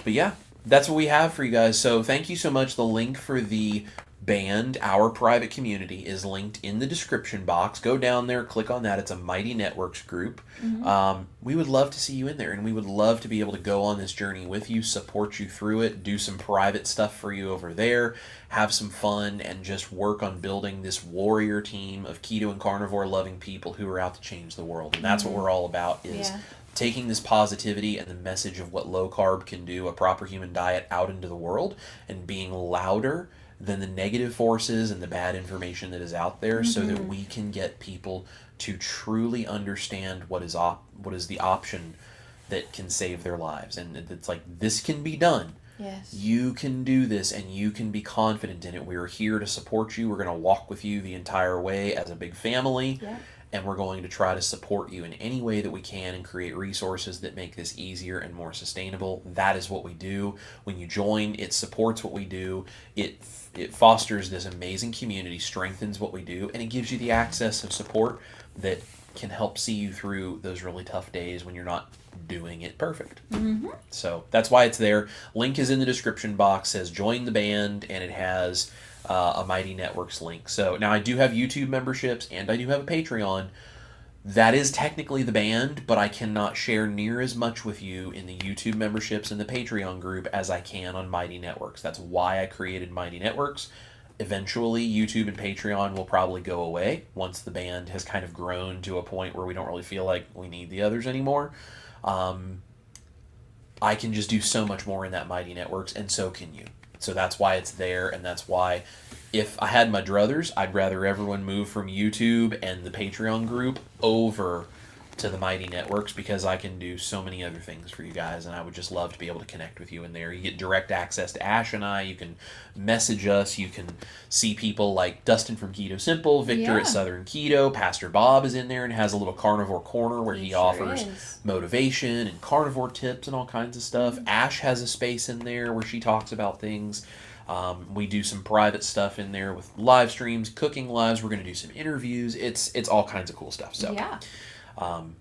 But yeah, that's what we have for you guys. So thank you so much. The link for the Band, our private community, is linked in the description box. Go down there, click on that. It's a Mighty Networks group. We would love to see you in there, and we would love to be able to go on this journey with you, support you through it, do some private stuff for you over there, have some fun, and just work on building this warrior team of keto and carnivore loving people who are out to change the world. And that's what we're all about, is taking this positivity and the message of what low carb can do, a proper human diet, out into the world, and being louder than the negative forces and the bad information that is out there, so that we can get people to truly understand what is the option that can save their lives. And it's like, this can be done. Yes. You can do this, and you can be confident in it. We're here to support you. We're going to walk with you the entire way as a big family. And we're going to try to support you in any way that we can and create resources that make this easier and more sustainable. That is what we do. When you join, it supports what we do. It fosters this amazing community, strengthens what we do, and it gives you the access of support that can help see you through those really tough days when you're not doing it perfect. So that's why it's there. Link is in the description box, says join the band, and it has a Mighty Networks link. So now I do have YouTube memberships and I do have a Patreon. That is technically the band, but I cannot share near as much with you in the YouTube memberships and the Patreon group as I can on Mighty Networks. That's why I created Mighty Networks. Eventually, YouTube and Patreon will probably go away once the band has kind of grown to a point where we don't really feel like we need the others anymore. I can just do so much more in that Mighty Networks, and so can you. So that's why it's there, and that's why if I had my druthers, I'd rather everyone move from YouTube and the Patreon group over to the Mighty Networks, because I can do so many other things for you guys, and I would just love to be able to connect with you in there. You get direct access to Ash and I. You can message us. You can see people like Dustin from Keto Simple, Victor at Southern Keto. Pastor Bob is in there and has a little carnivore corner where he offers motivation and carnivore tips and all kinds of stuff. Ash has a space in there where she talks about things. We do some private stuff in there with live streams, cooking lives. We're going to do some interviews. It's all kinds of cool stuff. So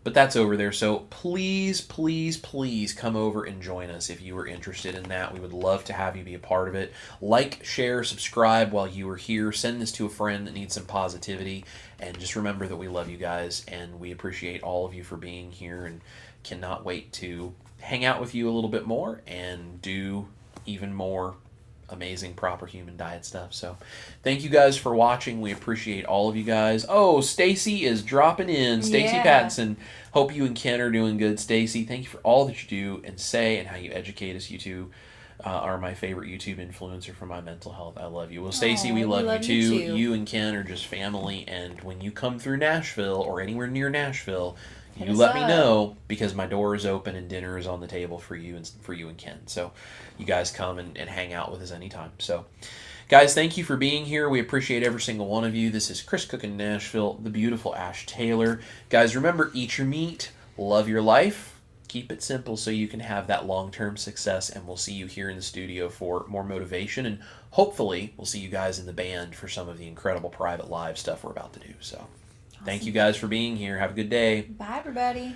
but that's over there. So please come over and join us if you are interested in that. We would love to have you be a part of it. Like, share, subscribe while you are here. Send this to a friend that needs some positivity. And just remember that we love you guys, and we appreciate all of you for being here, and cannot wait to hang out with you a little bit more and do even more amazing proper human diet stuff. So thank you guys for watching. We appreciate all of you guys. Oh, Stacy is dropping in. Stacy Pattinson. Hope you and Ken are doing good. Stacy, thank you for all that you do and say, and how you educate us. You two are my favorite YouTube influencer for my mental health. I love you. Well, Stacy, we love you too. You and Ken are just family, and when you come through Nashville or anywhere near Nashville, you let me know, because my door is open and dinner is on the table for you and Ken. So you guys come and hang out with us anytime. So guys, thank you for being here. We appreciate every single one of you. This is Chris Cook in Nashville, the beautiful Ash Taylor. Guys, remember, eat your meat, love your life, keep it simple so you can have that long-term success, and we'll see you here in the studio for more motivation, and hopefully we'll see you guys in the band for some of the incredible private live stuff we're about to do. So awesome. Thank you guys for being here. Have a good day. Bye, everybody.